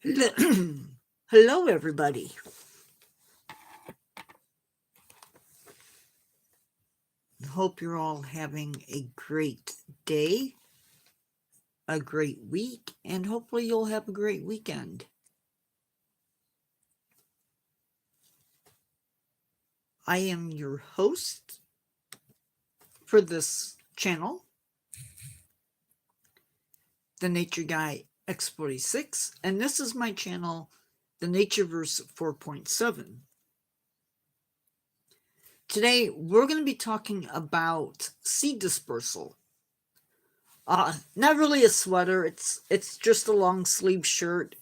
Hello, everybody. Hope you're all having a great day, a great week, and hopefully you'll have a great weekend. I am your host for this channel, the Nature Guy X46, and this is my channel, the Natureverse 4.7. Today, we're going to be talking about seed dispersal. Not really a sweater, it's just a long sleeve shirt.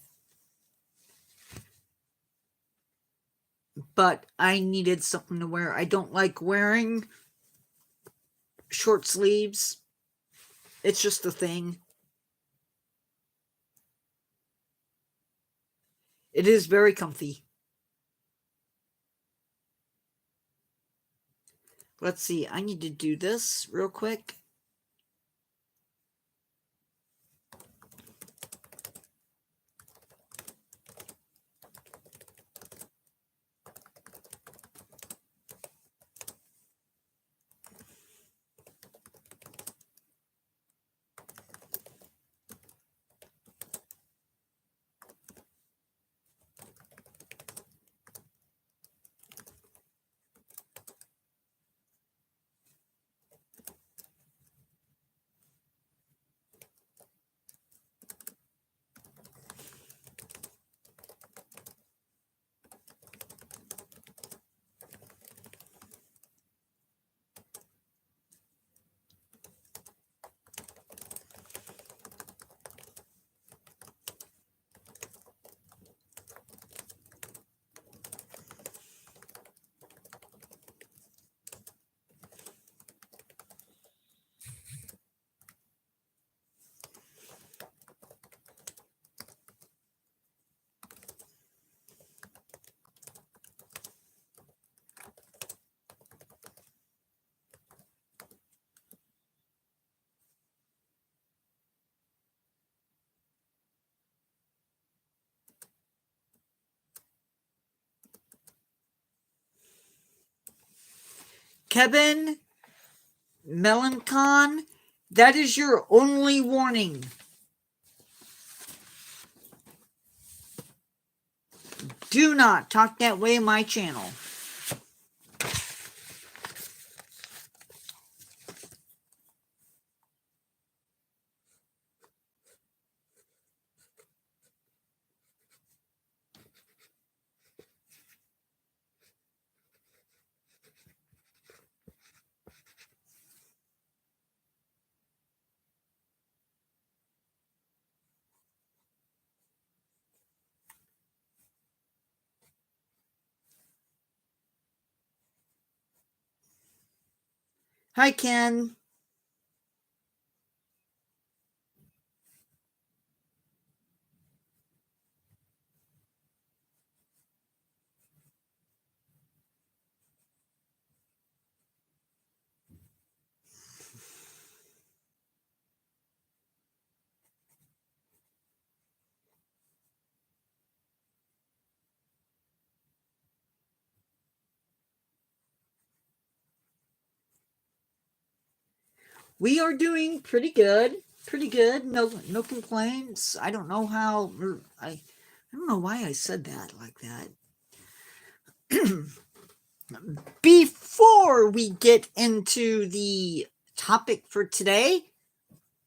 But I needed something to wear. I don't like wearing short sleeves. It's just a thing. It is very comfy. Let's see, I need to do this real quick. Kevin Melancon, that is your only warning. Do not talk that way in my channel. Hi, Ken. We are doing pretty good. Pretty good. No complaints. I don't know how I don't know why I said that like that. Before we get into the topic for today,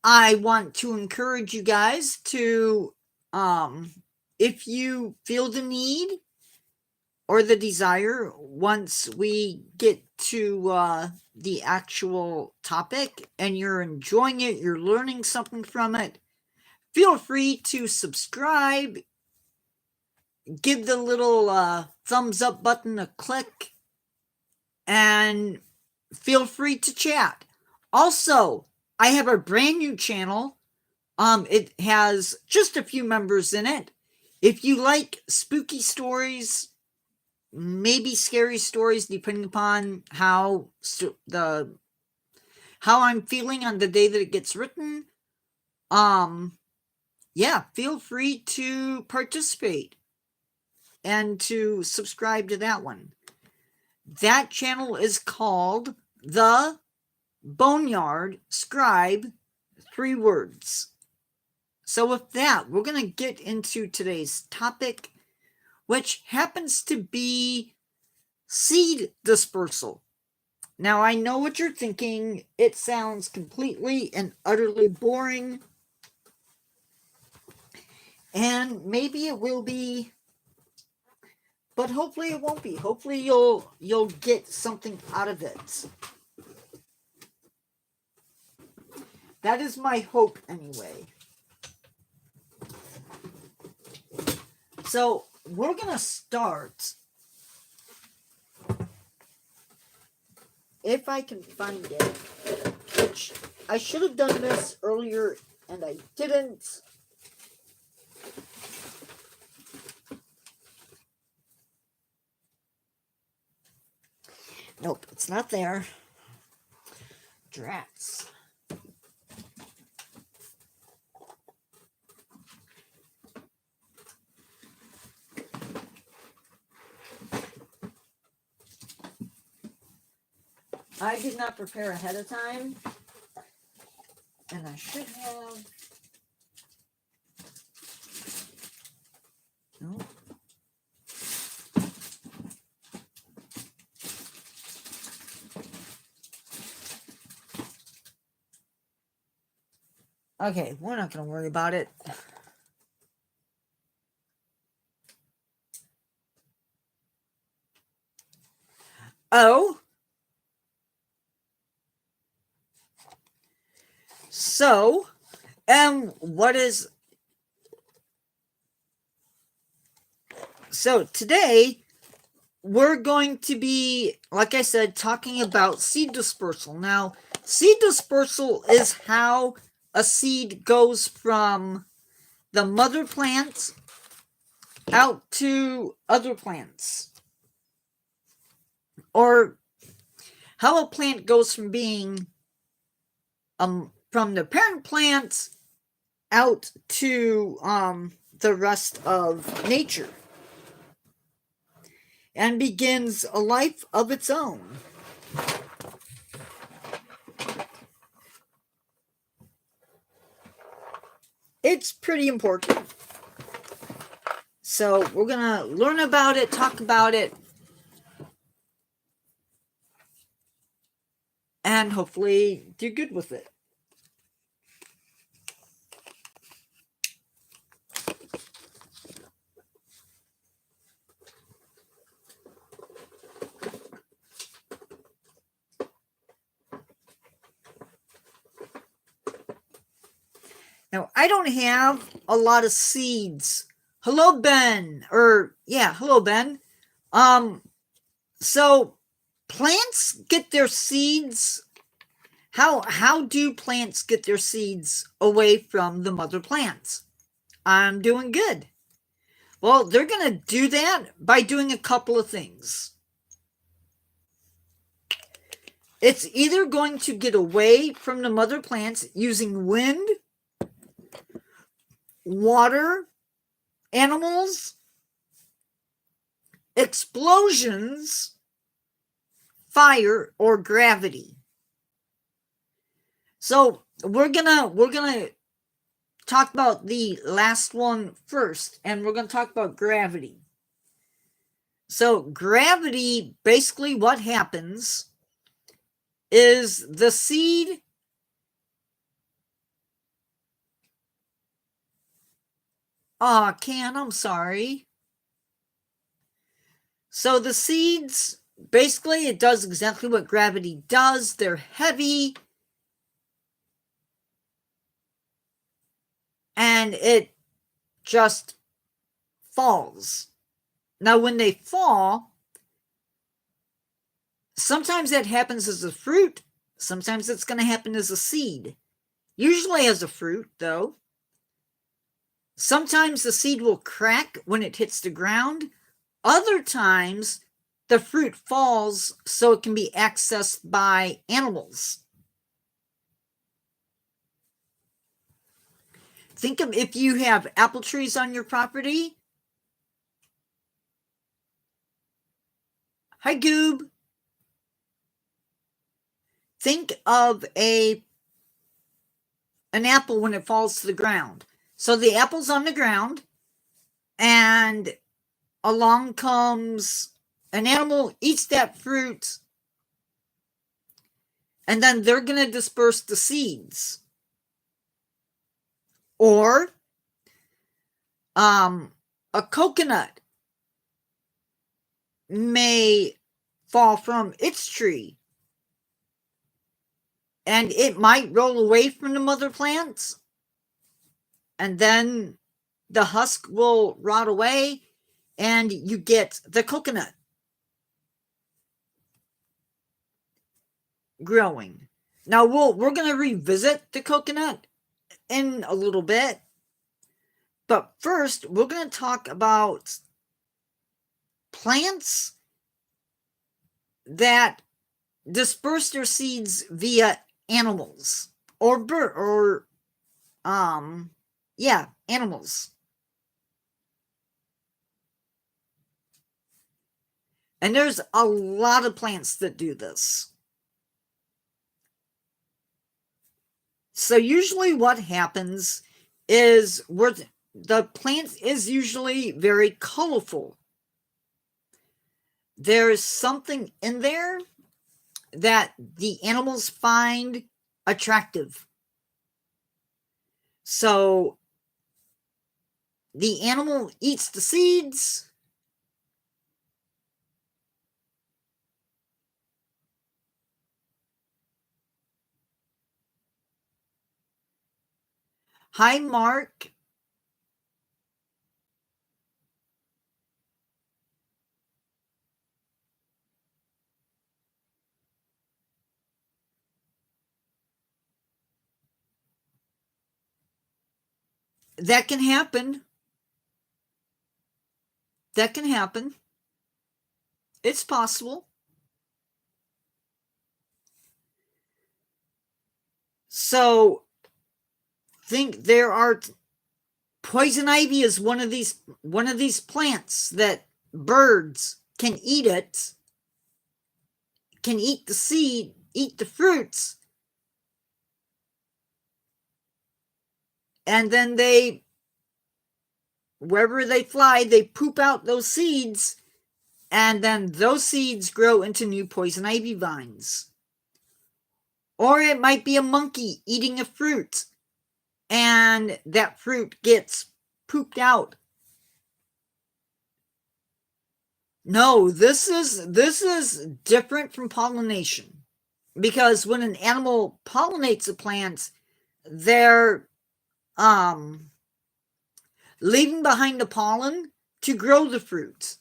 I want to encourage you guys to if you feel the need or the desire, once we get to the actual topic and you're enjoying it, you're learning something from it, feel free to subscribe, give the little thumbs up button a click, and feel free to chat. Also, I have a brand new channel. It has just a few members in it. If you like spooky stories, maybe scary stories, depending upon how I'm feeling on the day that it gets written. yeah, feel free to participate and to subscribe to that one. That channel is called The Boneyard Scribe, 3 words. So with that, we're going to get into today's topic, which happens to be seed dispersal. Now, I know what you're thinking. It sounds completely and utterly boring. And maybe it will be, but hopefully it won't be. Hopefully you'll get something out of it. That is my hope anyway. So we're going to start, if I can find it, which I should have done this earlier and I didn't. Nope, it's not there. Drats. I did not prepare ahead of time, and I should have. No. Okay, we're not going to worry about it. Oh. So, what is... So, today, we're going to be, like I said, talking about seed dispersal. Now, seed dispersal is how a seed goes from the mother plant out to other plants. Or how a plant goes from being from the parent plant out to the rest of nature and begins a life of its own. It's pretty important. So we're going to learn about it, talk about it, and hopefully do good with it. Now, I don't have a lot of seeds. Hello, Ben. Hello, Ben. So plants get their seeds. How do plants get their seeds away from the mother plants? I'm doing good. Well, they're going to do that by doing a couple of things. It's either going to get away from the mother plants using wind, water, animals, explosions, fire, or gravity. So we're gonna talk about the last one first, and we're gonna talk about gravity. So gravity, basically what happens is the seed I'm sorry. So the seeds, basically it does exactly what gravity does. They're heavy. And it just falls. Now, when they fall, sometimes that happens as a fruit. Sometimes it's going to happen as a seed. Usually as a fruit, though. Sometimes the seed will crack when it hits the ground. Other times, the fruit falls so it can be accessed by animals. think of if you have apple trees on your property. Hi, Goob. Think of an apple when it falls to the ground. So the apple's on the ground, and along comes an animal, eats that fruit, and then they're going to disperse the seeds. Or a coconut may fall from its tree, and it might roll away from the mother plants, and then the husk will rot away, and you get the coconut growing. Now we're going to revisit the coconut in a little bit, but first we're going to talk about plants that disperse their seeds via animals or animals. And there's a lot of plants that do this. So usually what happens is the plant is usually very colorful. There's something in there that the animals find attractive. So the animal eats the seeds. Hi, Mark. That can happen. That can happen. It's possible. So think there are poison ivy is one of these plants that birds can eat it, can eat the seed, eat the fruits, and then wherever they fly, they poop out those seeds, and then those seeds grow into new poison ivy vines. Or it might be a monkey eating a fruit, and that fruit gets pooped out. No, this is different from pollination, because when an animal pollinates a plant, they're leaving behind the pollen to grow the fruit.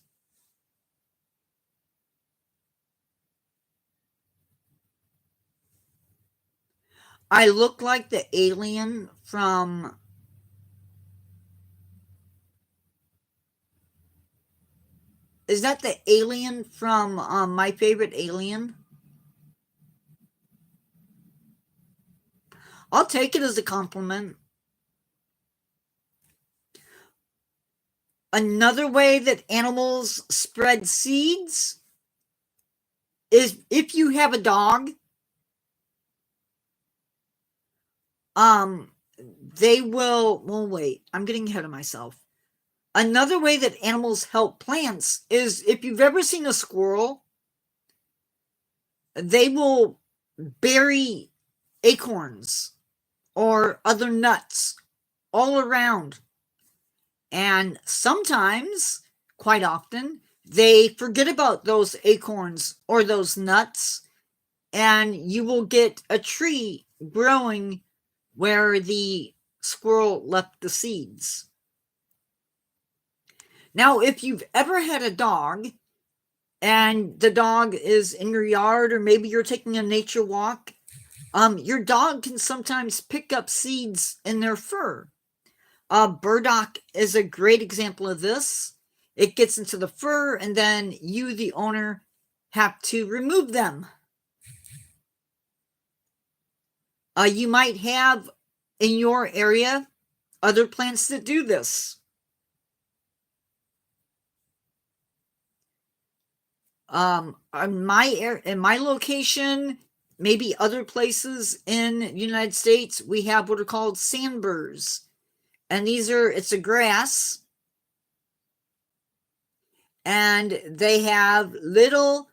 I look like the alien from... Is that the alien from My Favorite Alien? I'll take it as a compliment. Another way that animals spread seeds is if you have a dog, they will... Well, wait, I'm getting ahead of myself. Another way that animals help plants is if you've ever seen a squirrel, they will bury acorns or other nuts all around. And sometimes, quite often, they forget about those acorns or those nuts, and you will get a tree growing where the squirrel left the seeds. Now, if you've ever had a dog and the dog is in your yard, or maybe you're taking a nature walk, your dog can sometimes pick up seeds in their fur. Burdock is a great example of this. It gets into the fur, and then you, the owner, have to remove them. You might have in your area other plants that do this. In my location, maybe other places in the United States, we have what are called sandburs. And it's a grass, and they have little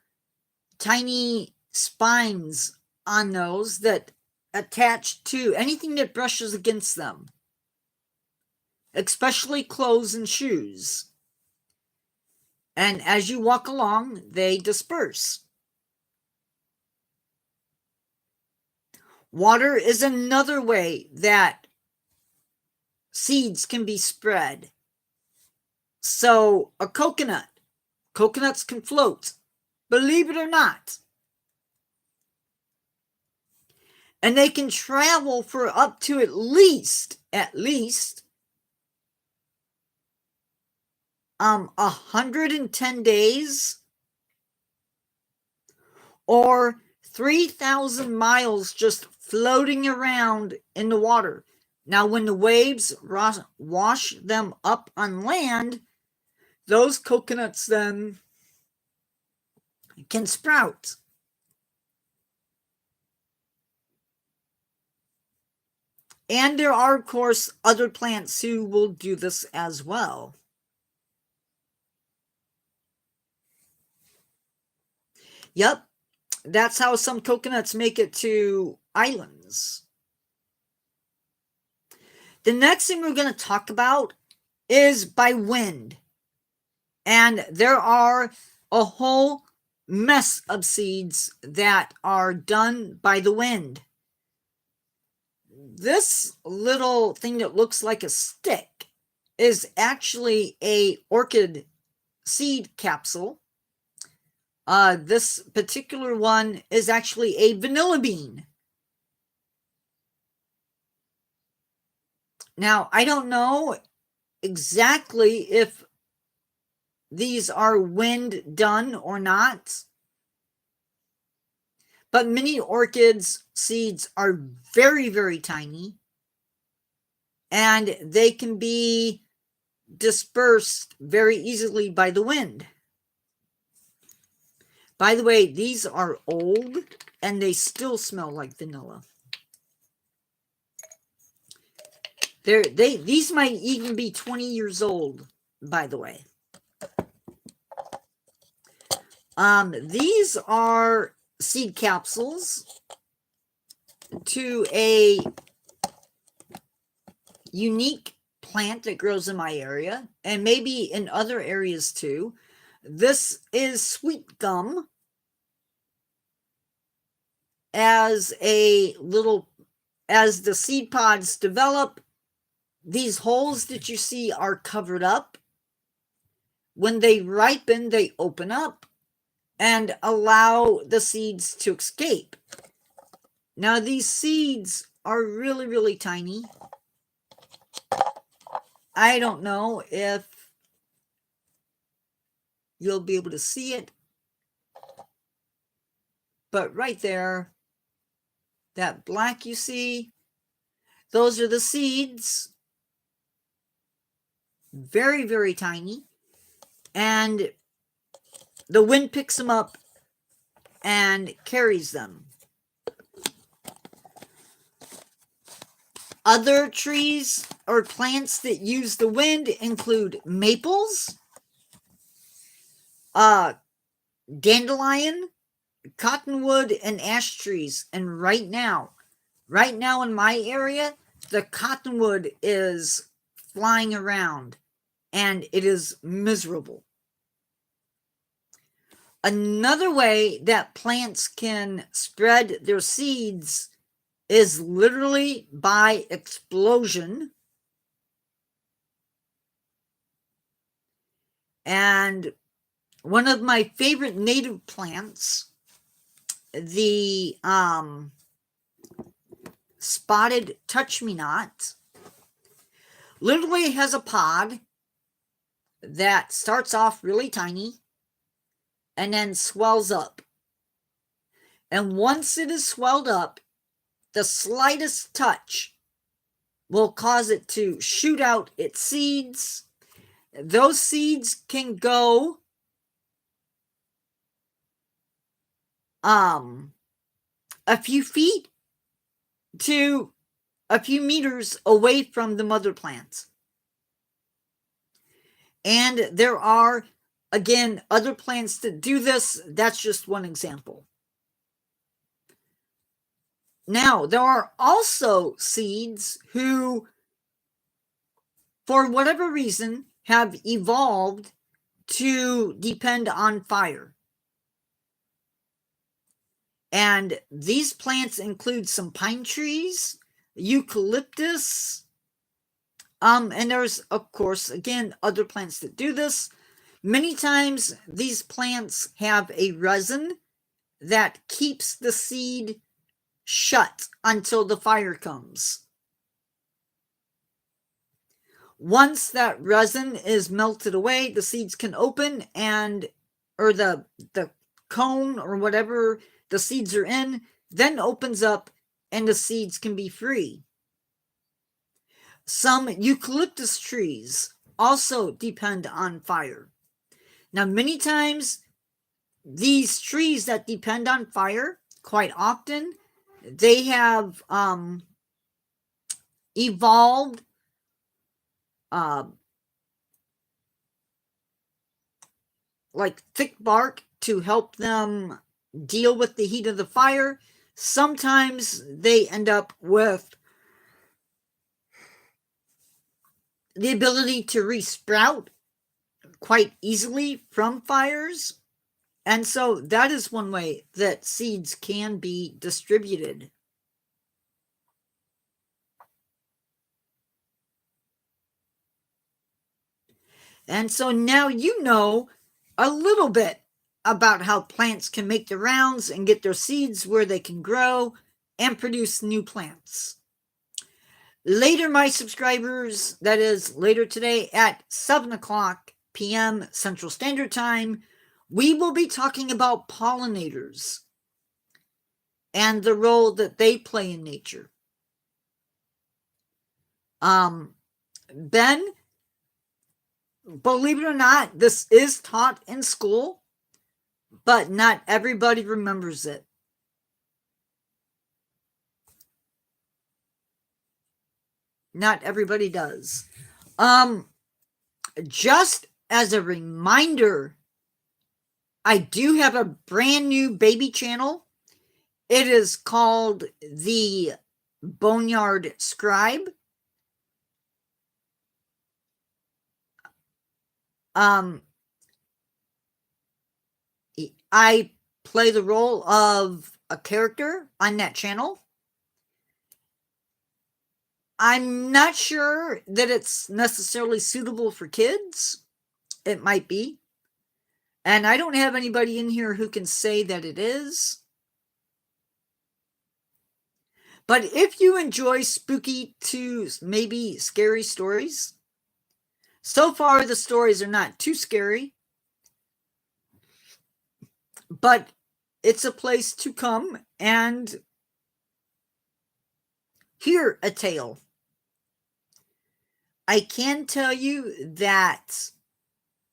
tiny spines on those that attach to anything that brushes against them, especially clothes and shoes. And as you walk along, they disperse. Water is another way that seeds can be spread. So a coconuts can float, believe it or not. And they can travel for up to at least 110 days or 3,000 miles just floating around in the water. Now, when the waves wash them up on land, those coconuts then can sprout. And there are, of course, other plants who will do this as well. Yep, that's how some coconuts make it to islands. The next thing we're going to talk about is by wind. And there are a whole mess of seeds that are done by the wind. This little thing that looks like a stick is actually a orchid seed capsule. This particular one is actually a vanilla bean. Now, I don't know exactly if these are wind done or not, but many orchids seeds are very, very tiny, and they can be dispersed very easily by the wind. By the way, these are old and they still smell like vanilla. These might even be 20 years old, by the way. These are seed capsules to a unique plant that grows in my area and maybe in other areas too. This is sweet gum. As the seed pods develop, these holes that you see are covered up. When they ripen, they open up and allow the seeds to escape. Now, these seeds are really, really tiny. I don't know if you'll be able to see it, but right there, that black you see, those are the seeds. Very, very tiny. And the wind picks them up and carries them. Other trees or plants that use the wind include maples, dandelion, cottonwood, and ash trees. And right now in my area, the cottonwood is flying around and it is miserable. Another way that plants can spread their seeds is literally by explosion. And one of my favorite native plants, the spotted touch-me-not, literally has a pod that starts off really tiny and then swells up. And once it is swelled up, the slightest touch will cause it to shoot out its seeds. Those seeds can go a few feet to a few meters away from the mother plant. And there are, again, other plants that do this. That's just one example. Now, there are also seeds who, for whatever reason, have evolved to depend on fire. And these plants include some pine trees, eucalyptus, and there's, of course, again, other plants that do this. Many times, these plants have a resin that keeps the seed shut until the fire comes. Once that resin is melted away, the seeds can open or the cone or whatever the seeds are in then opens up and the seeds can be free. Some eucalyptus trees also depend on fire. Now, many times, these trees that depend on fire, quite often, they have evolved like thick bark to help them deal with the heat of the fire. Sometimes they end up with the ability to resprout quite easily from fires. And so that is one way that seeds can be distributed. And so now you know a little bit about how plants can make the rounds and get their seeds where they can grow and produce new plants. Later, my subscribers, that is later today at 7 o'clock p.m. Central Standard Time, we will be talking about pollinators and the role that they play in nature. Ben, believe it or not, this is taught in school, but not everybody remembers it. Not everybody does. Just as a reminder, I do have a brand new baby channel. It is called the Boneyard Scribe. I play the role of a character on that channel. I'm not sure that it's necessarily suitable for kids. It might be. And I don't have anybody in here who can say that it is. But if you enjoy spooky to maybe scary stories, so far the stories are not too scary, but it's a place to come and hear a tale. I can tell you that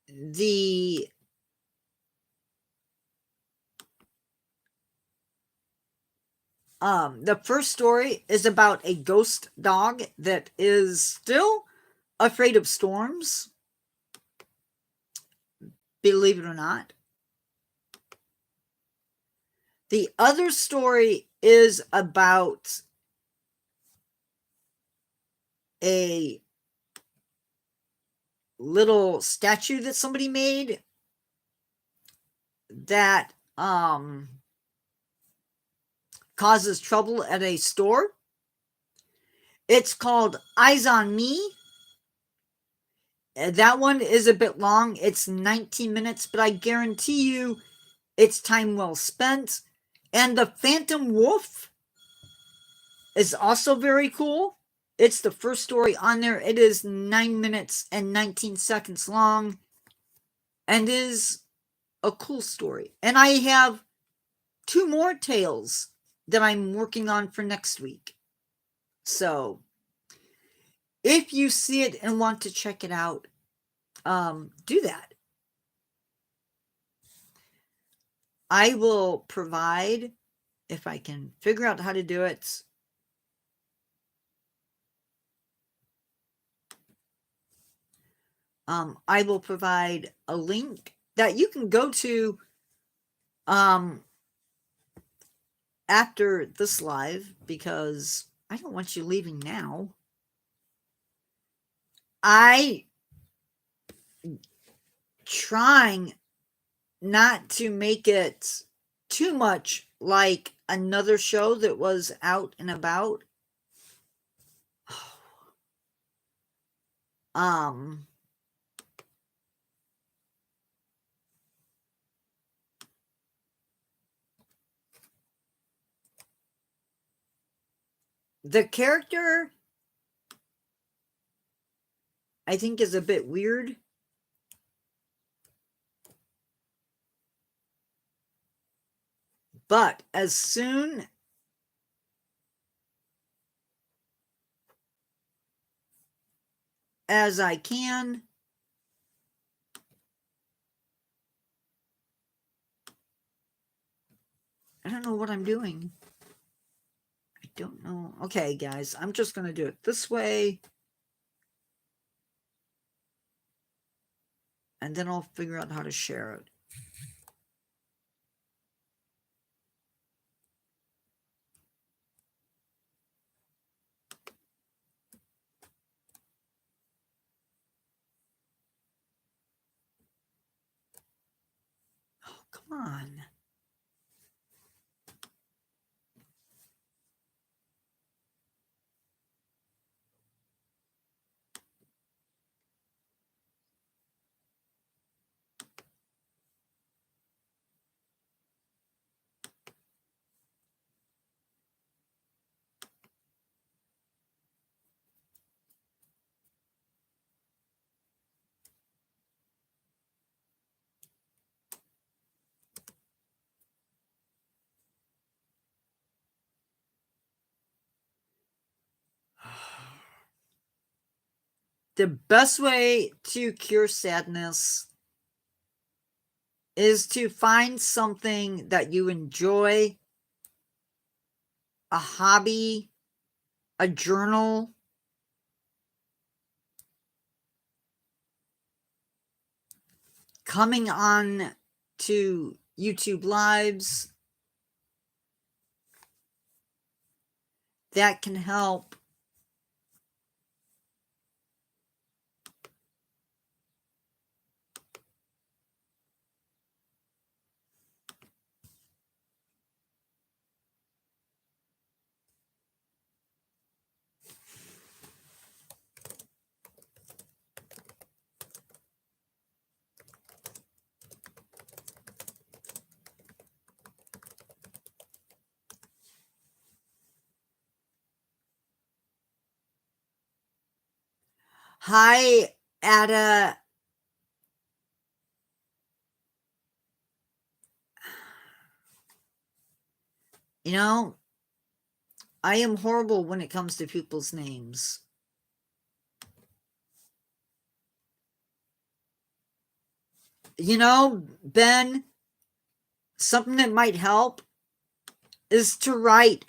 the first story is about a ghost dog that is still afraid of storms, believe it or not. The other story is about a little statue that somebody made that causes trouble at a store. It's called Eyes on Me. That one is a bit long. It's 19 minutes, but I guarantee you it's time well spent. And the Phantom Wolf is also very cool. It's the first story on there. It is 9 minutes and 19 seconds long and is a cool story. And I have 2 more tales that I'm working on for next week. So if you see it and want to check it out, do that. I will provide, if I can figure out how to do it, I will provide a link that you can go to after this live, because I don't want you leaving now. I trying not to make it too much like another show that was out and about. The character, I think, is a bit weird. But as soon as I can, I don't know what I'm doing. I don't know. Okay, guys, I'm just going to do it this way. And then I'll figure out how to share it. Oh, come on. The best way to cure sadness is to find something that you enjoy, a hobby, a journal, coming on to YouTube Lives that can help. Hi, Ada. You know, I am horrible when it comes to people's names. You know, Ben, something that might help is to write.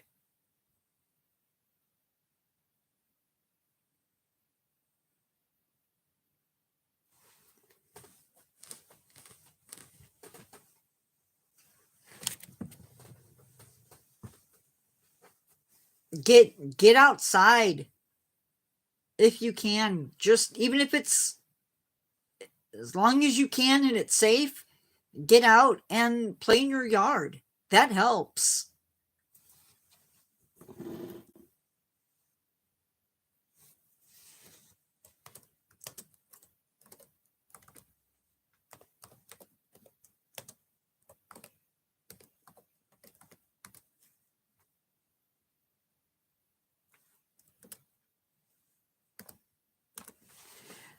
Get outside if you can. Just even if it's, as long as you can and it's safe, get out and play in your yard. That helps.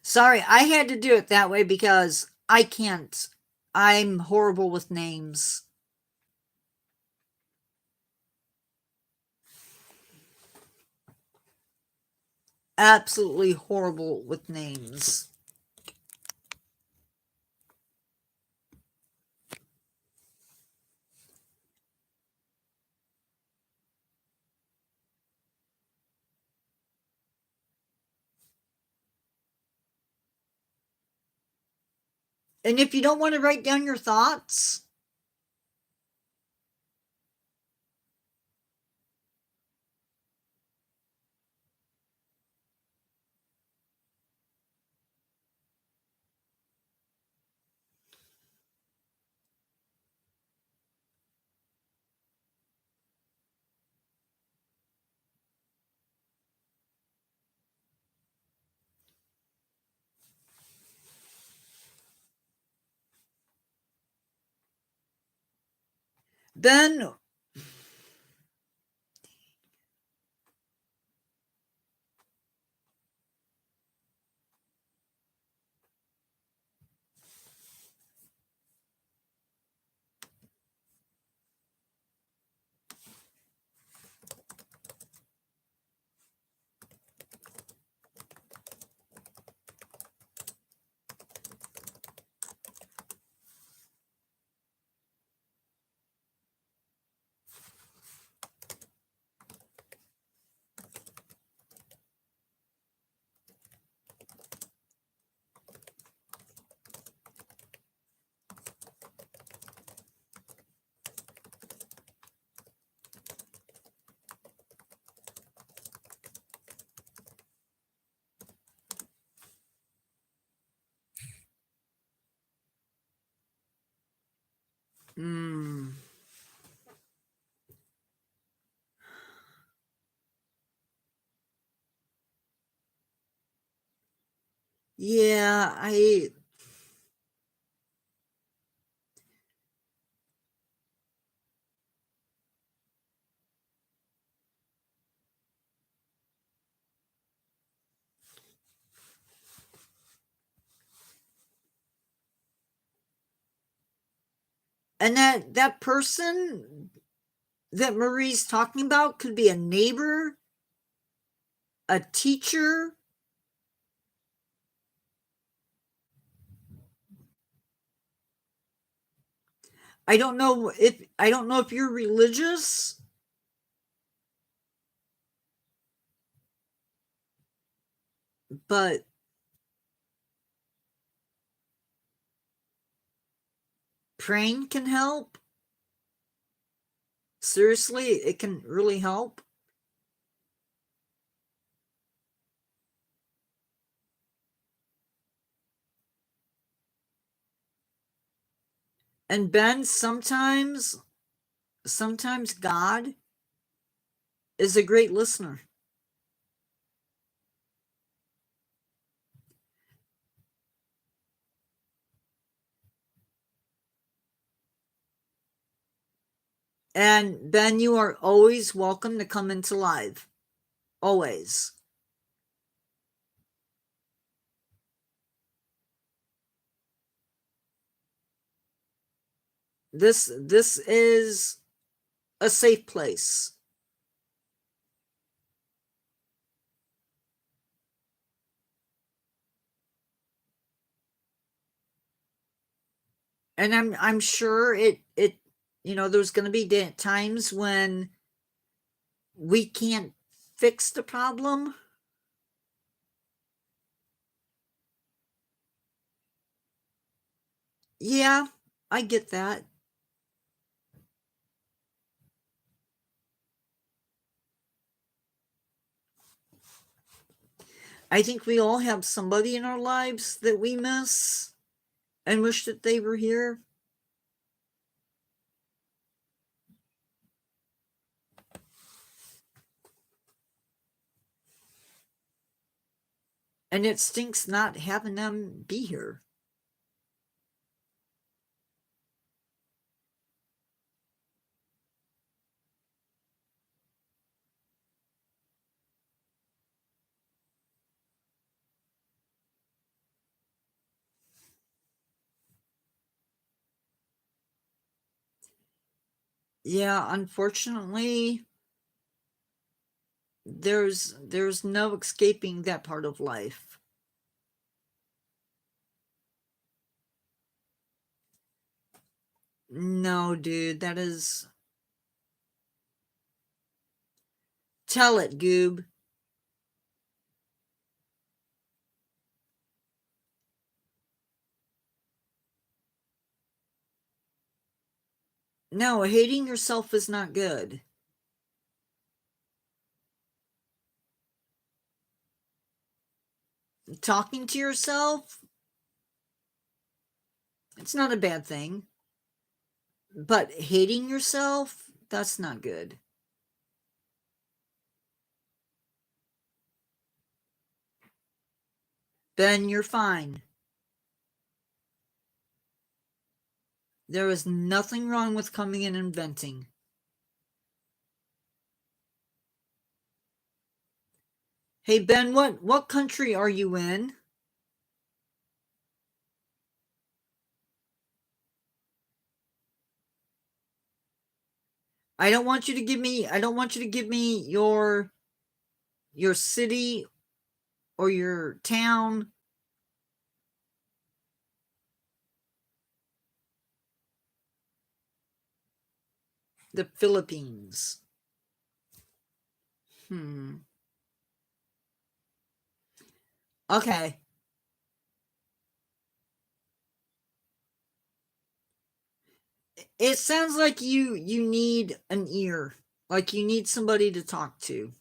Sorry, I had to do it that way because I can't. I'm horrible with names. absolutely horrible with names. And if you don't want to write down your thoughts, then mm, yeah, and that person that Marie's talking about could be a neighbor, a teacher. I don't know if you're religious, but praying can help. Seriously, it can really help. And Ben, sometimes God is a great listener. And Ben, you are always welcome to come into live. Always. This is a safe place. And I'm sure it there's going to be times when we can't fix the problem. Yeah, I get that. I think we all have somebody in our lives that we miss and wish that they were here. And it stinks not having them be here. Yeah, unfortunately, there's no escaping that part of life. No, dude, that is. Tell it, Goob. No, hating yourself is not good. Talking to yourself, it's not a bad thing. But hating yourself, that's not good. Then you're fine. There is nothing wrong with coming in and venting. Hey Ben, what country are you in? I don't want you to give me your city or your town. The Philippines. Okay. It sounds like you need an ear. Like you need somebody to talk to.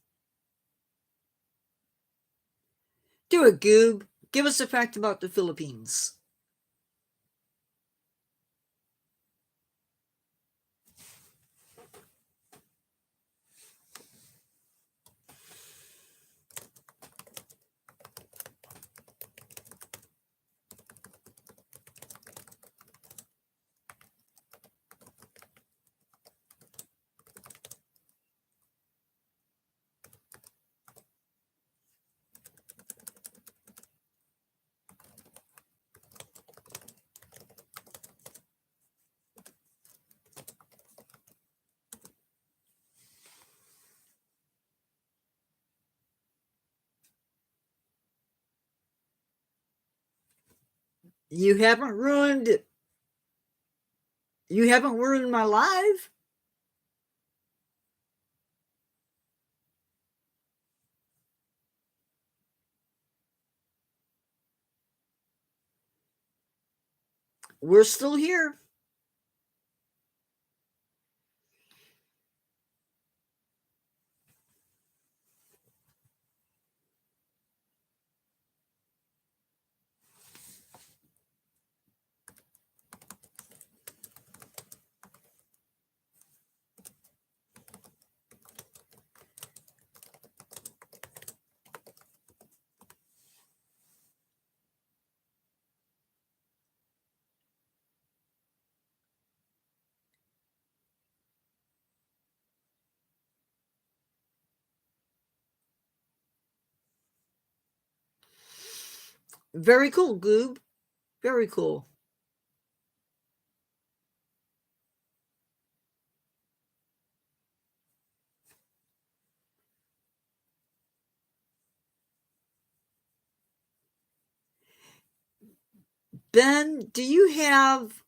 Do it, Goob. Give us a fact about the Philippines. You haven't ruined my life. We're still here. Very cool, Goob. Very cool. Ben, do you have.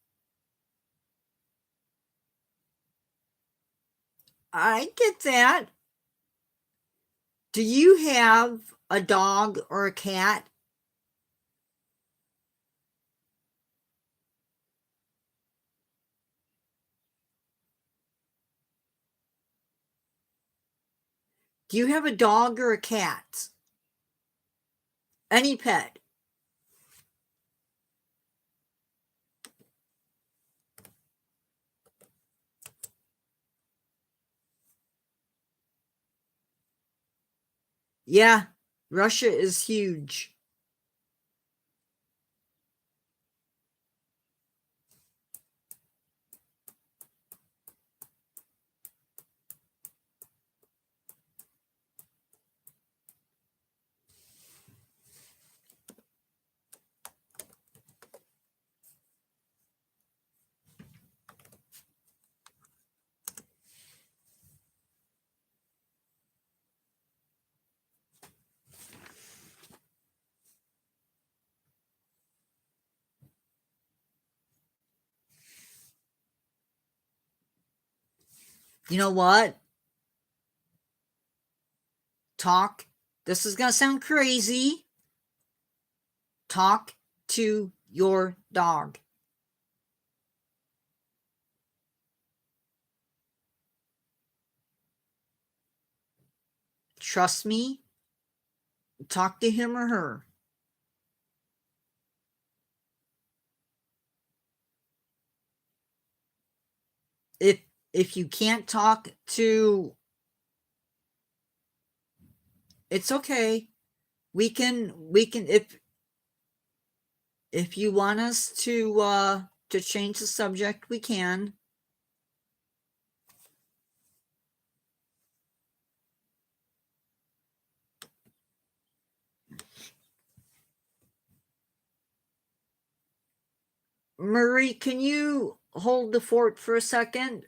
I get that. Do you have a dog or a cat? Do you have a dog or a cat? Any pet? Yeah, Russia is huge. You know what? Talk. This is going to sound crazy. Talk to your dog. Trust me. Talk to him or her. If you can't talk to, it's okay. We can if you want us to change the subject, we can. Marie, can you hold the fort for a second?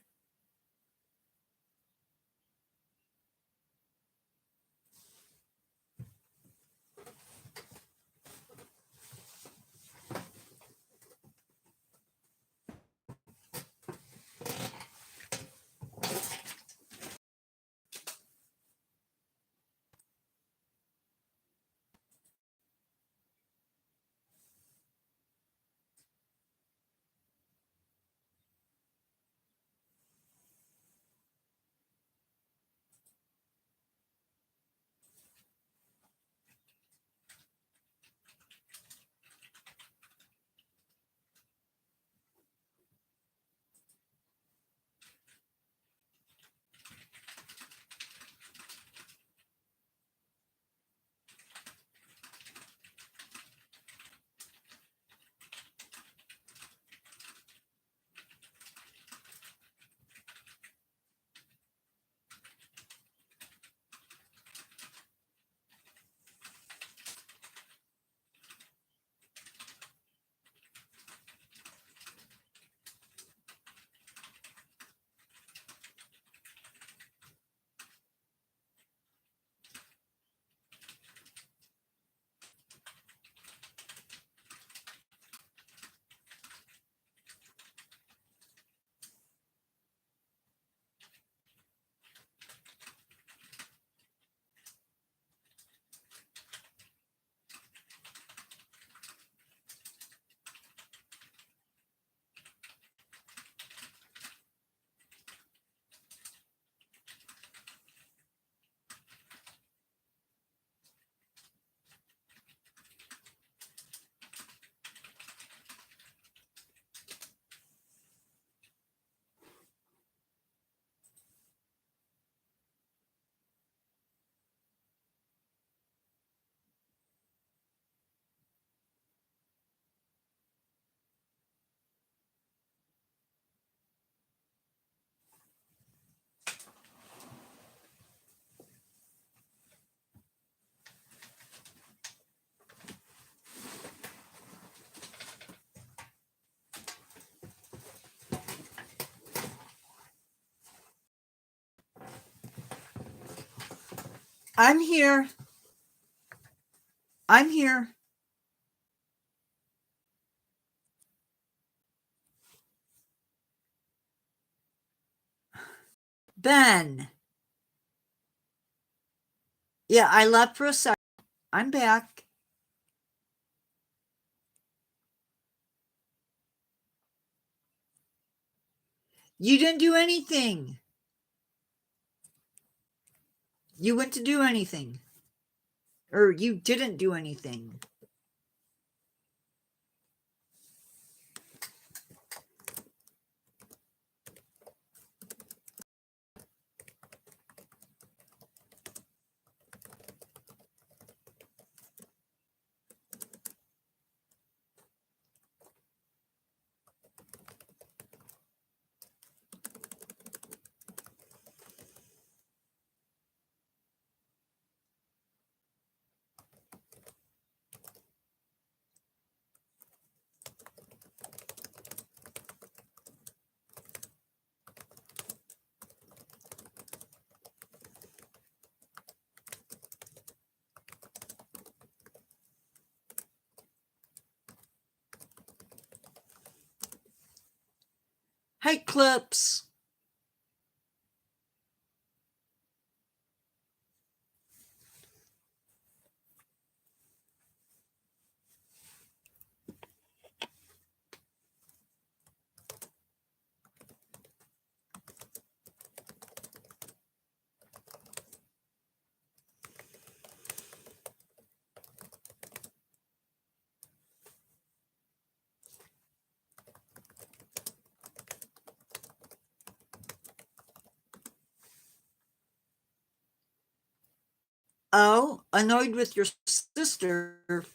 I'm here. I'm here. Ben. Yeah, I left for a second. I'm back. You didn't do anything. You went to do anything. Or you didn't do anything. Hey, Clips. Oh, annoyed with your sister?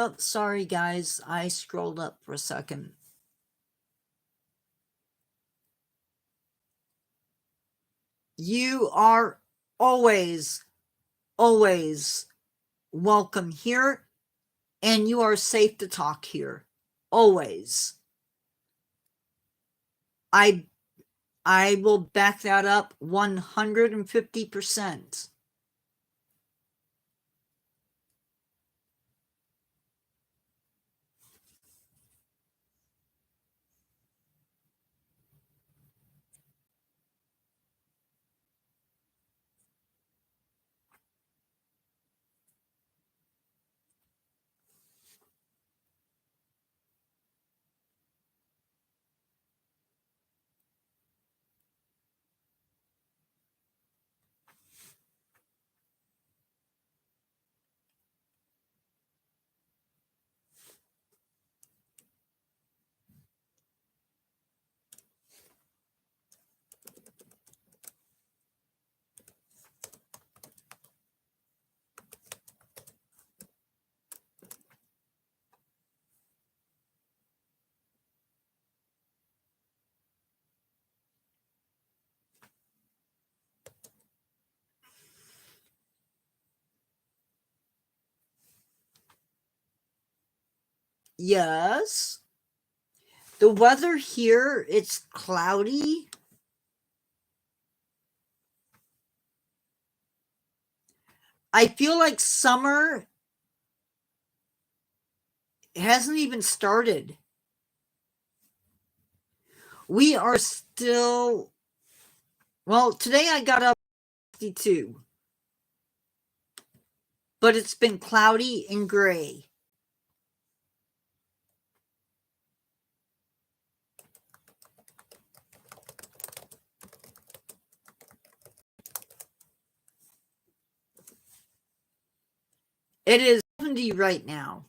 Oh, sorry, guys. I scrolled up for a second. You are always, always welcome here, and you are safe to talk here. Always. I will back that up 150%. Yes. The weather here, it's cloudy. I feel like summer hasn't even started. We are still, well, today I got up 62, but it's been cloudy and gray. It is 70 right now,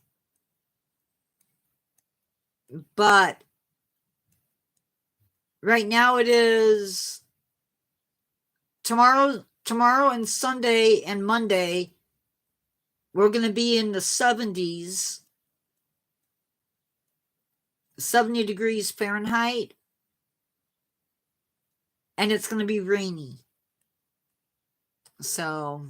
but right now it is tomorrow and Sunday and Monday, we're going to be in the 70s, 70 degrees Fahrenheit, and it's going to be rainy. So,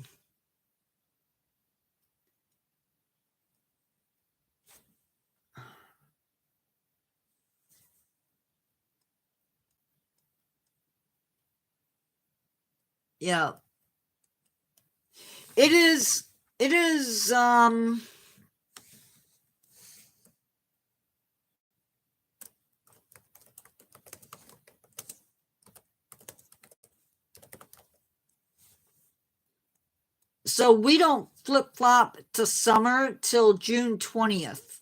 yeah. It is so we don't flip-flop to summer till June 20th.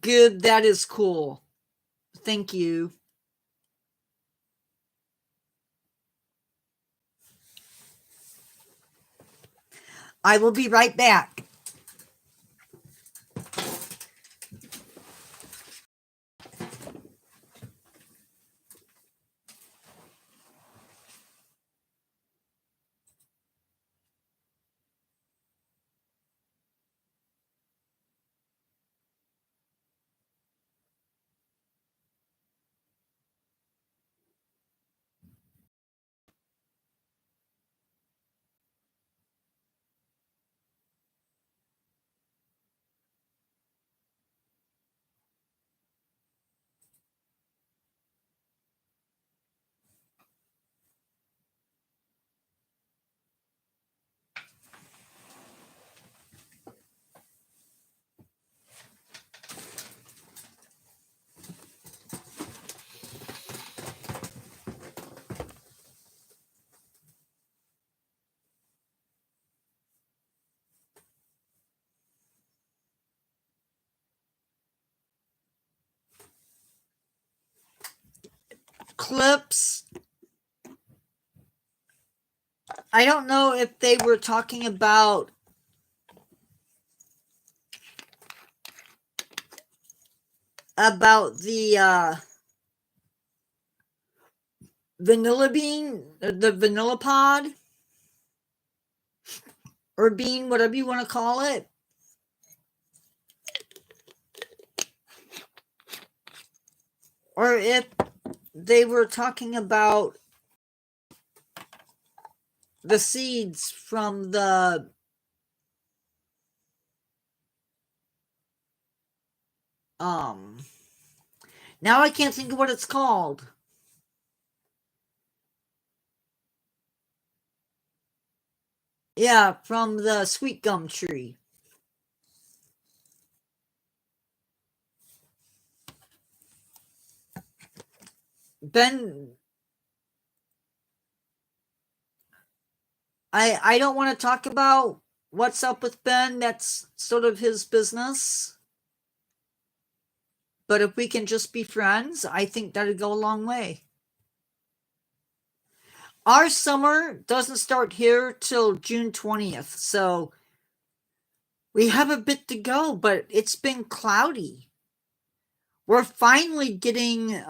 Good, that is cool. Thank you. I will be right back. Clips. I don't know if they were talking about the vanilla bean, the vanilla pod, or bean, whatever you want to call it. Or if they were talking about the seeds from the now I can't think of what it's called. Yeah, from the sweet gum tree. Ben, I don't want to talk about what's up with Ben. That's sort of his business. But if we can just be friends, I think that'd go a long way. Our summer doesn't start here till June 20th, so we have a bit to go, but it's been cloudy. We're finally getting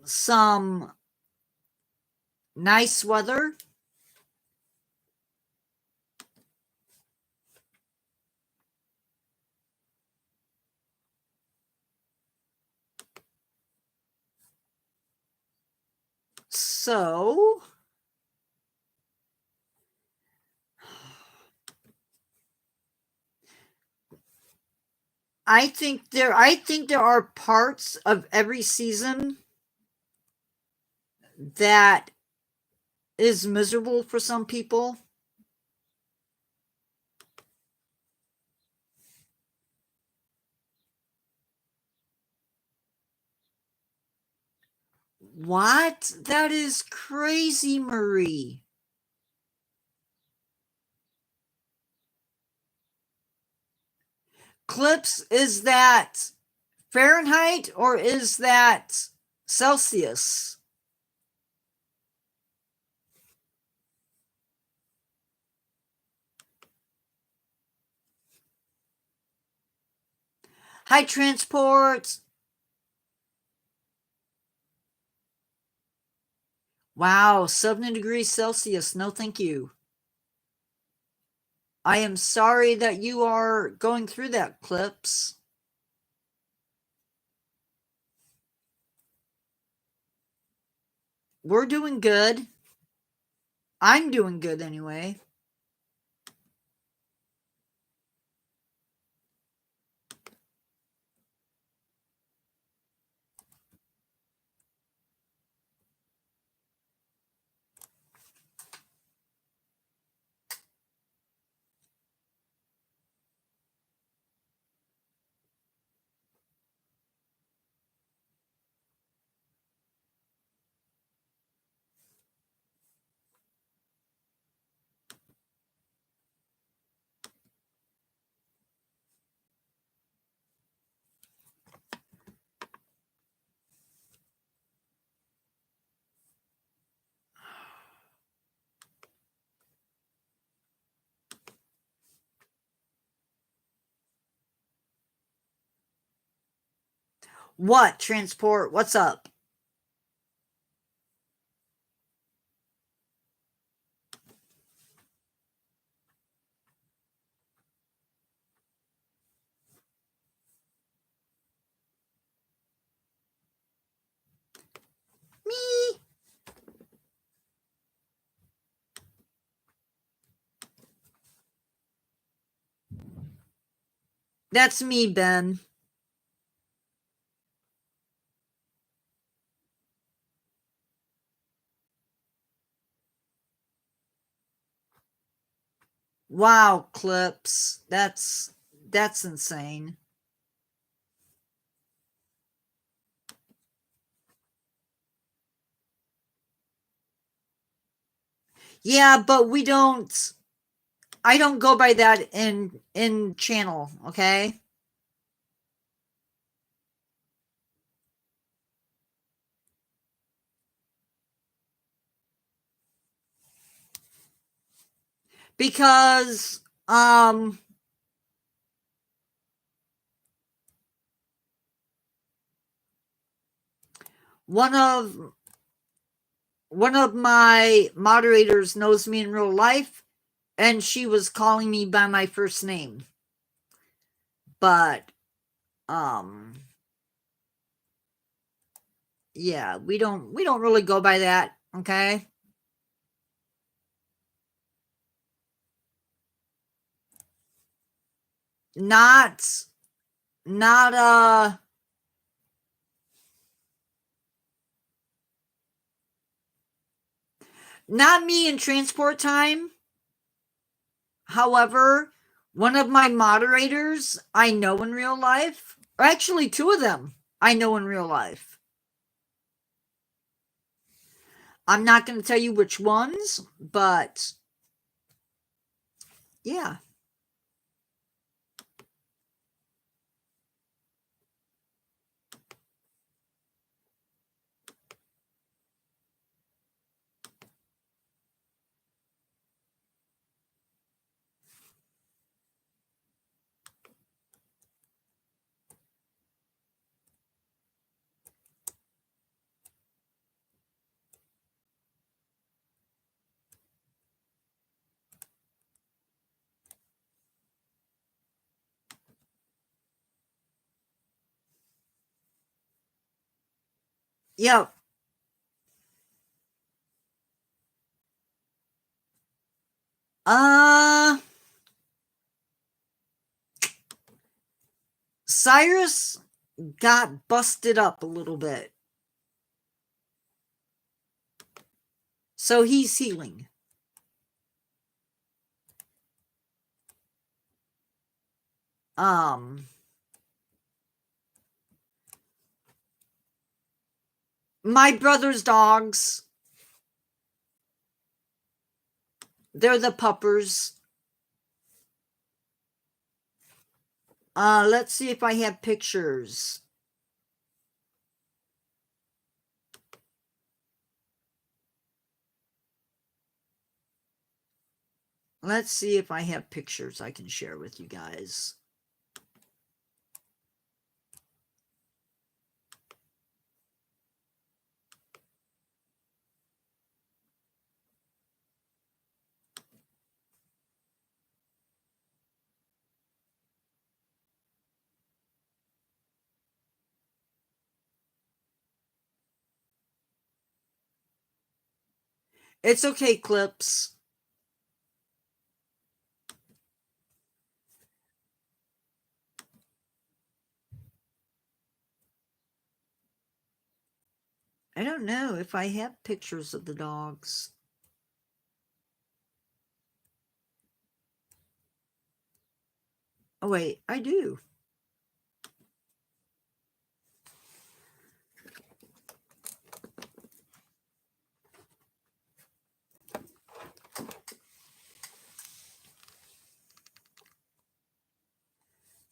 some nice weather. So I think there are parts of every season that is miserable for some people. What? That is crazy, Marie. Clips, is that Fahrenheit or is that Celsius? Hi, transport. Wow, 70 degrees Celsius. No, thank you. I am sorry that you are going through that, Clips. We're doing good. I'm doing good anyway. What, transport? What's up? Me. That's me, Ben. Wow, Clips. That's insane. Yeah, but we don't I don't go by that in channel, okay? Because one of my moderators knows me in real life, and she was calling me by my first name. But yeah, we don't really go by that, okay? Not not not me in transport time. However, one of my moderators I know in real life, or actually two of them I know in real life. I'm not going to tell you which ones, but yeah. Yep. Uh Cyrus got busted up a little bit. So he's healing. Um my brother's dogs, they're the puppers. Let's see if I have pictures. Let's see if I have pictures I can share with you guys. It's okay, Clips. I don't know if I have pictures of the dogs. Oh, wait, I do.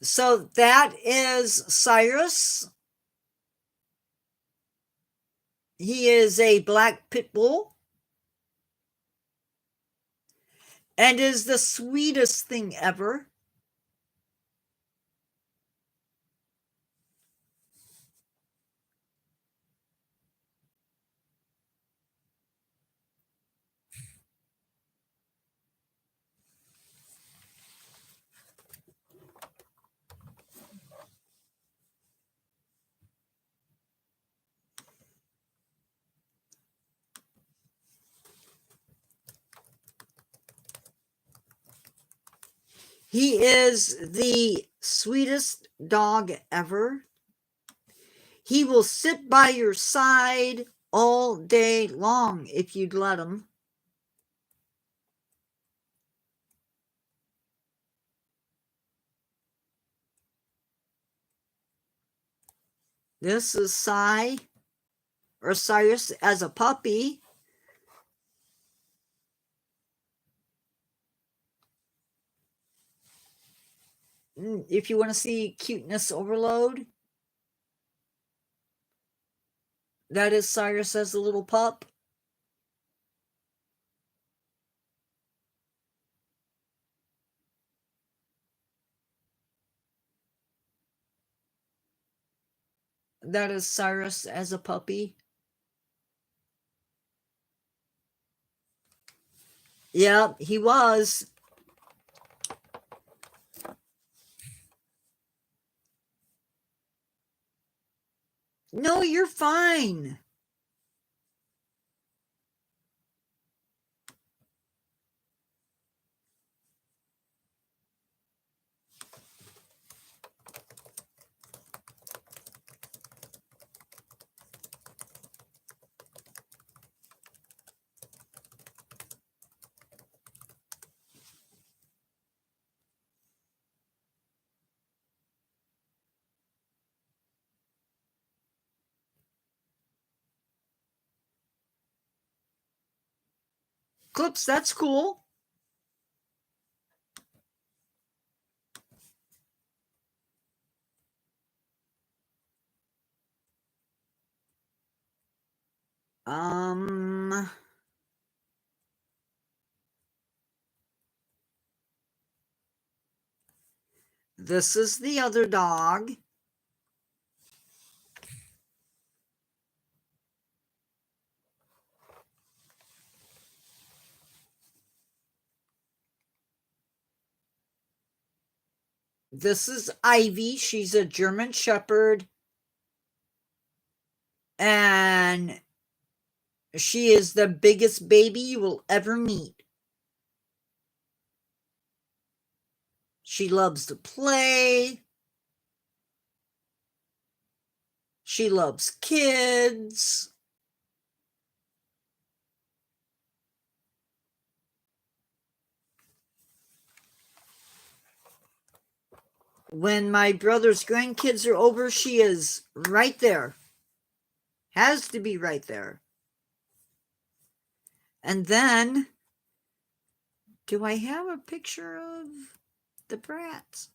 So that is Cyrus. He is a black pit bull and is the sweetest thing ever. He is the sweetest dog ever. He will sit by your side all day long if you'd let him. This is Cyrus as a puppy. If you want to see cuteness overload, that is Cyrus as a little pup. That is Cyrus as a puppy. Yep, he was. No, you're fine. Clips, that's cool. This is the other dog. This is Ivy. She's a German Shepherd. And she is the biggest baby you will ever meet. She loves to play. She loves kids. When my brother's grandkids are over, she is right there. Has to be right there. And then, do I have a picture of the brats?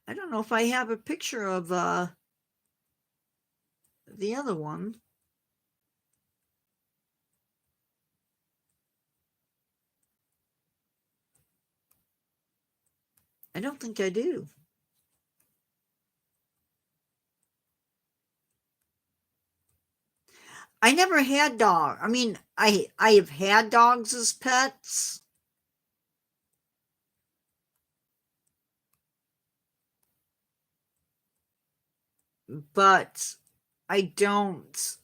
I don't know if I have a picture of the other one. I don't think I do. I never had dog. I mean, I have had dogs as pets. But I don't.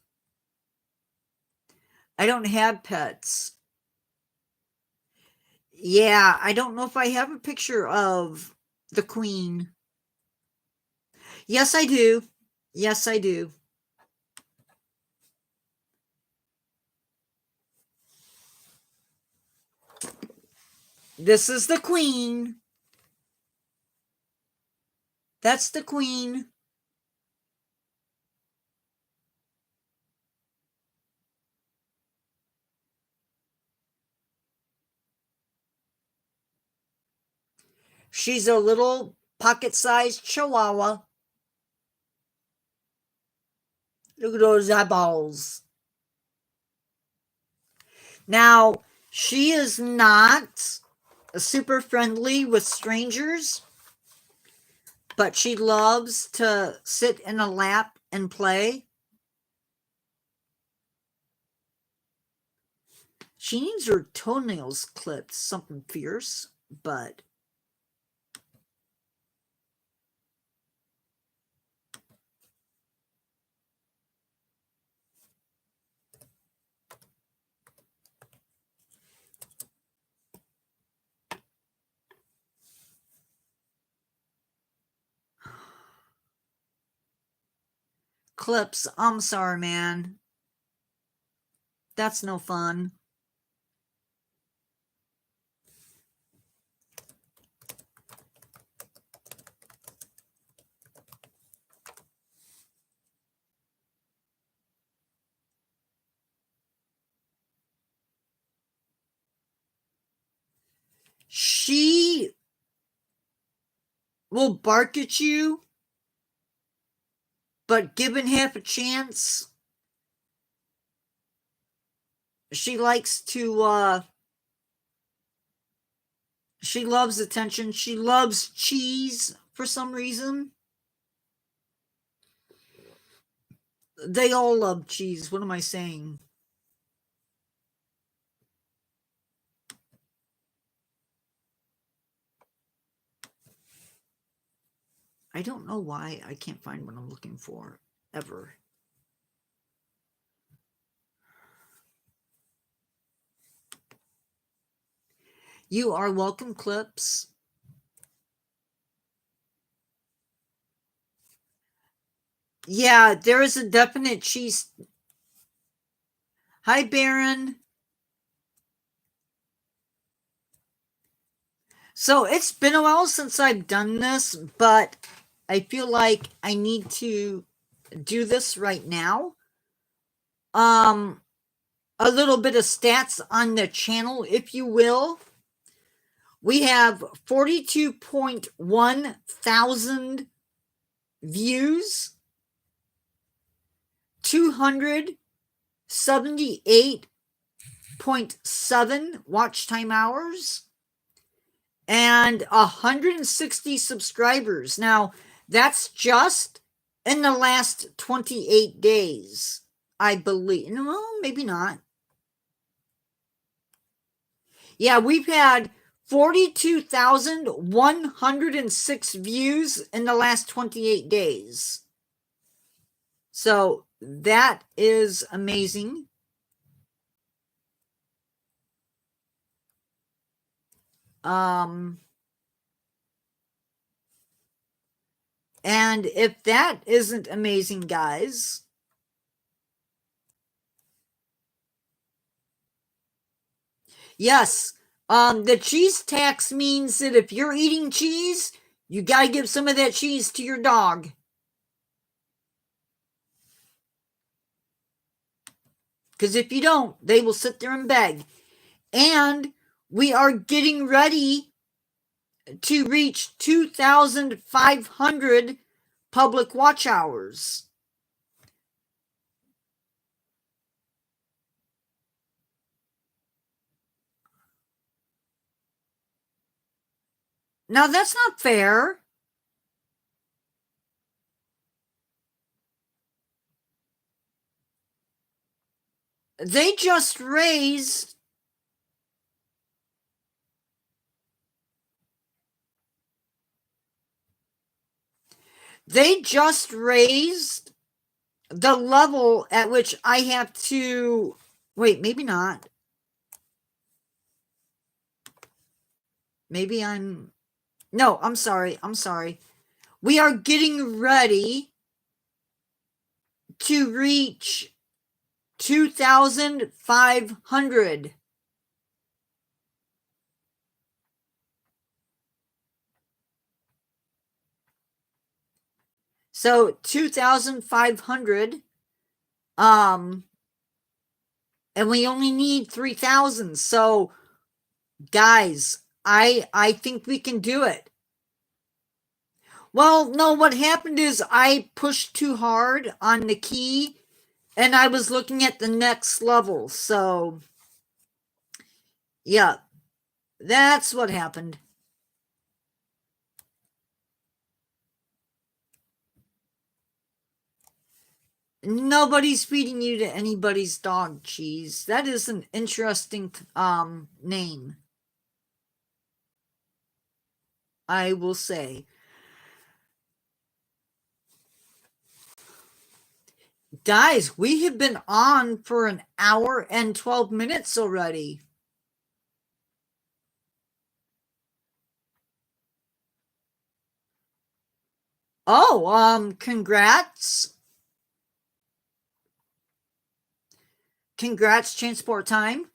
I don't have pets. Yeah, I don't know if I have a picture of the queen. Yes, I do. Yes, I do. This is the queen. That's the queen. She's a little pocket-sized chihuahua. Look at those eyeballs. Now, she is not super friendly with strangers, but she loves to sit in a lap and play. She needs her toenails clipped, something fierce, but clips, I'm sorry, man. That's no fun. She will bark at you, but given half a chance, she likes to she loves attention. She loves cheese for some reason. They all love cheese. What am I saying? I don't know why I can't find what I'm looking for ever. You are welcome, clips. Yeah, there is a definite cheese. Hi, Baron. So it's been a while since I've done this, but I feel like I need to do this right now. Um, a little bit of stats on the channel, if you will. We have 42.1 thousand views, 278.7 watch time hours, and 160 subscribers. Now, that's just in the last 28 days, I believe. No, maybe not. Yeah, we've had 42,106 views in the last 28 days. So that is amazing. And if that isn't amazing, guys, yes, the cheese tax means that if you're eating cheese, you gotta give some of that cheese to your dog. Because if you don't, they will sit there and beg. And we are getting ready to reach 2,500 public watch hours. Now, that's not fair. They just raised they just raised the level at which I have to, wait, maybe not. Maybe no, I'm sorry. We are getting ready to reach 2,500. So 2,500, and we only need 3,000. So guys, I think we can do it. Well, no, what happened is I pushed too hard on the key and I was looking at the next level. So yeah, that's what happened. Nobody's feeding you to anybody's dog, Cheese. That is an interesting name, I will say. Guys, we have been on for an hour and 12 minutes already. Oh, congrats. Congrats, Transport Time.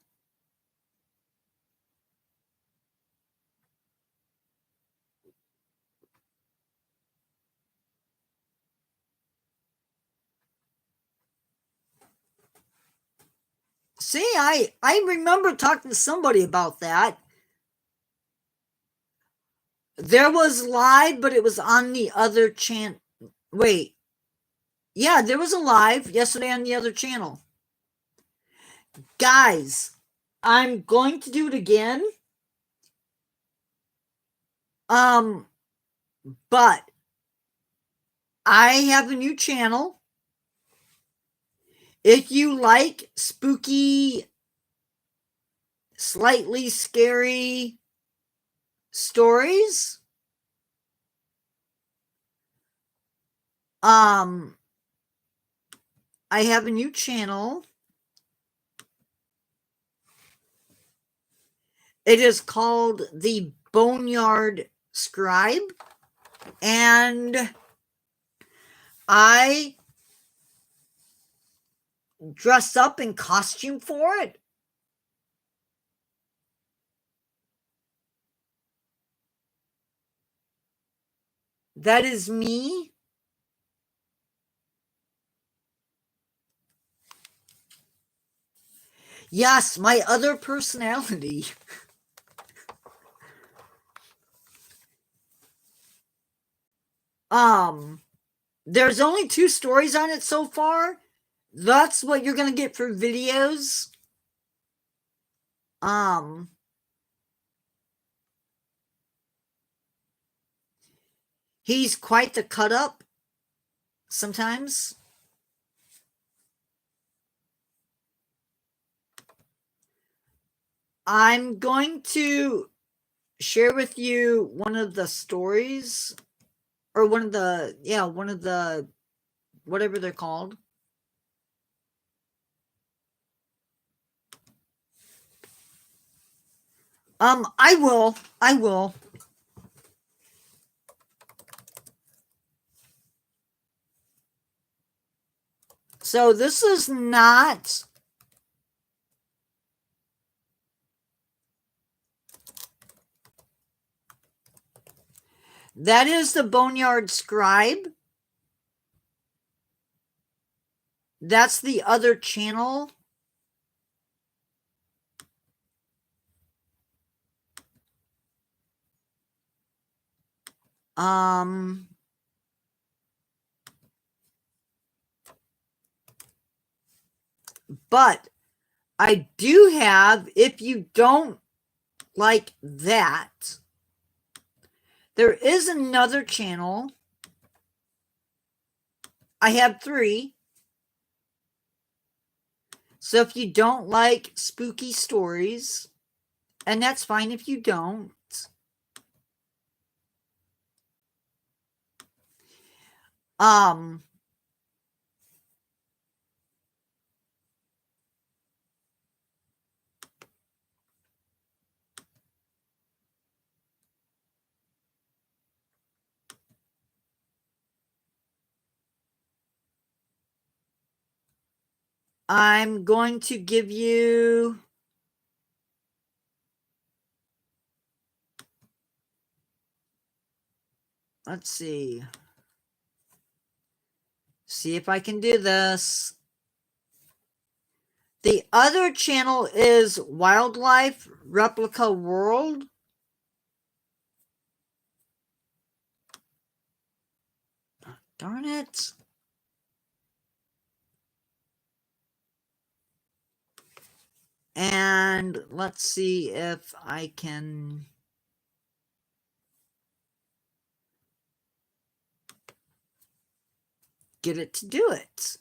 See, I remember talking to somebody about that. There was live, but it was on the other channel. Wait. Yeah, there was a live yesterday on the other channel. Guys, I'm going to do it again. But I have a new channel. If you like spooky, slightly scary stories, I have a new channel. It is called the Boneyard Scribe, and I dress up in costume for it. That is me. Yes, my other personality. There's only 2 stories on it so far. That's what you're gonna get for videos. He's quite the cut up sometimes. I'm going to share with you one of the stories, or one of the whatever they're called. I will. So this is not, that is the Boneyard Scribe. That's the other channel. But I do have, if you don't like that, there is another channel. I have 3. So if you don't like spooky stories, and that's fine if you don't, I'm going to give you let's see if I can do this. The other channel is Wildlife Replica World. Darn it. And let's see if I can get it to do it.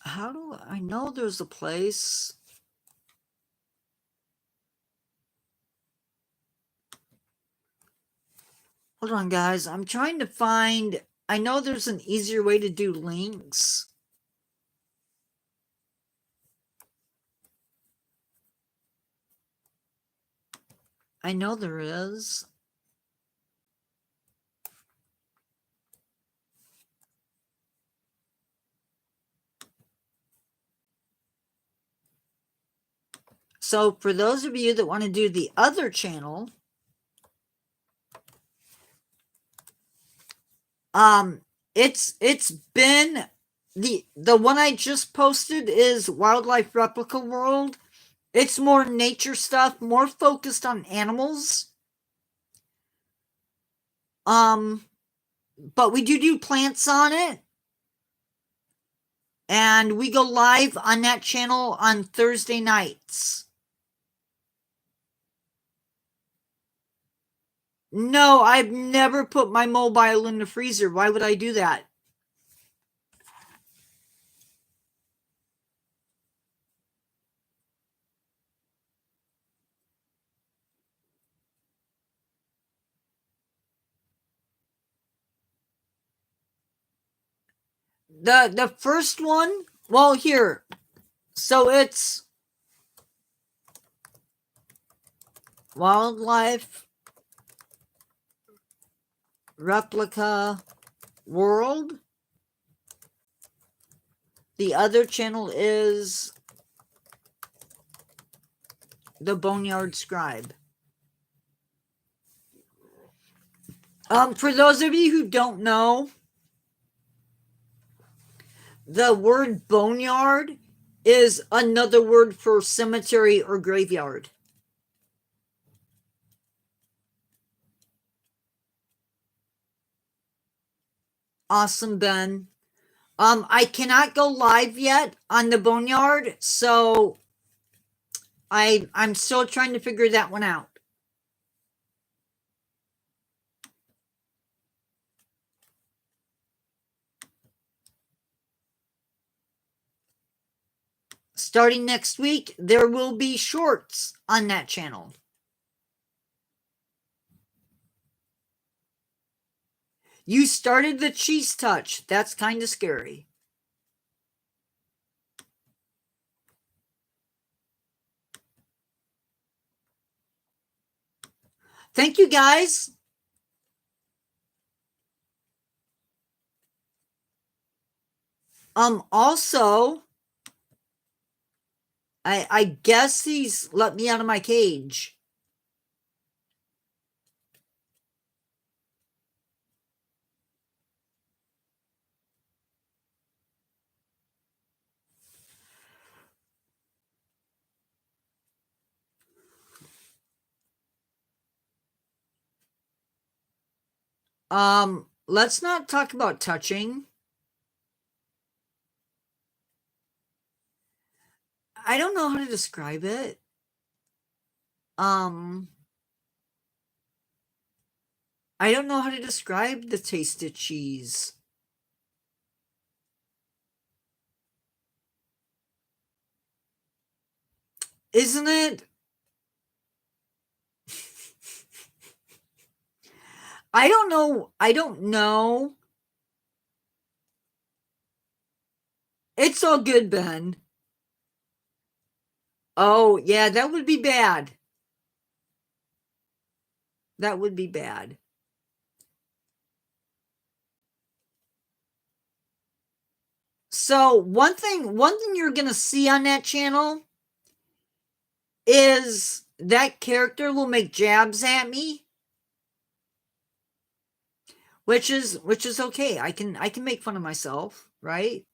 How do I know there's a place? Hold on, guys. I'm trying to find. I know there's an easier way to do links. I know there is. So for those of you that want to do the other channel, it's been the one I just posted is Wildlife Replica World. It's more nature stuff, more focused on animals. But we do plants on it. And we go live on that channel on Thursday nights. No, I've never put my mobile in the freezer. Why would I do that? The first one, well, here. So it's Wildlife Replica World. The other channel is the Boneyard Scribe. For those of you who don't know, the word boneyard is another word for cemetery or graveyard. Awesome, Ben. I cannot go live yet on the boneyard, so I'm still trying to figure that one out. Starting next week, there will be shorts on that channel. You started the cheese touch. That's kind of scary. Thank you, guys. Also, I guess he's let me out of my cage. Let's not talk about touching. I don't know how to describe it. I don't know how to describe the taste of cheese. Isn't it? I don't know. It's all good, Ben. Oh, yeah, that would be bad. That would be bad. So one thing you're gonna see on that channel is that character will make jabs at me, which is okay. I can make fun of myself, right?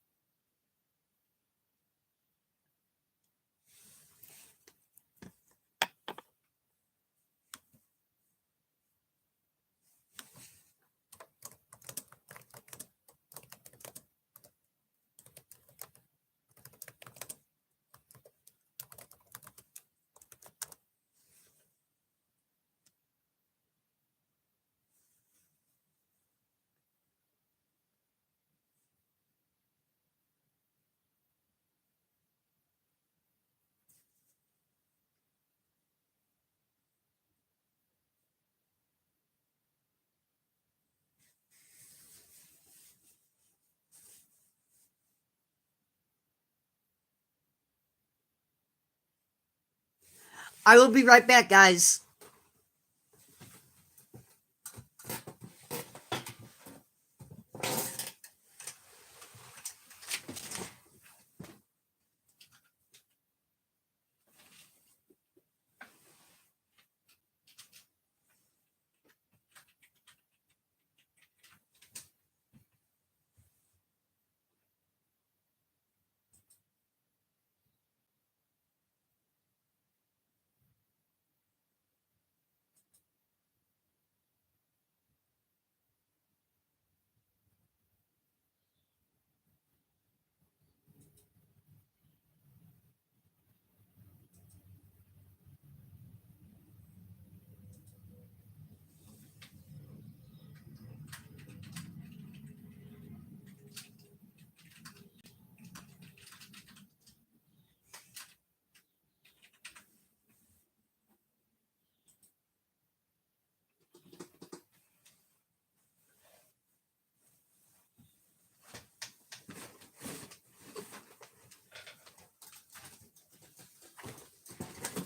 I will be right back, guys.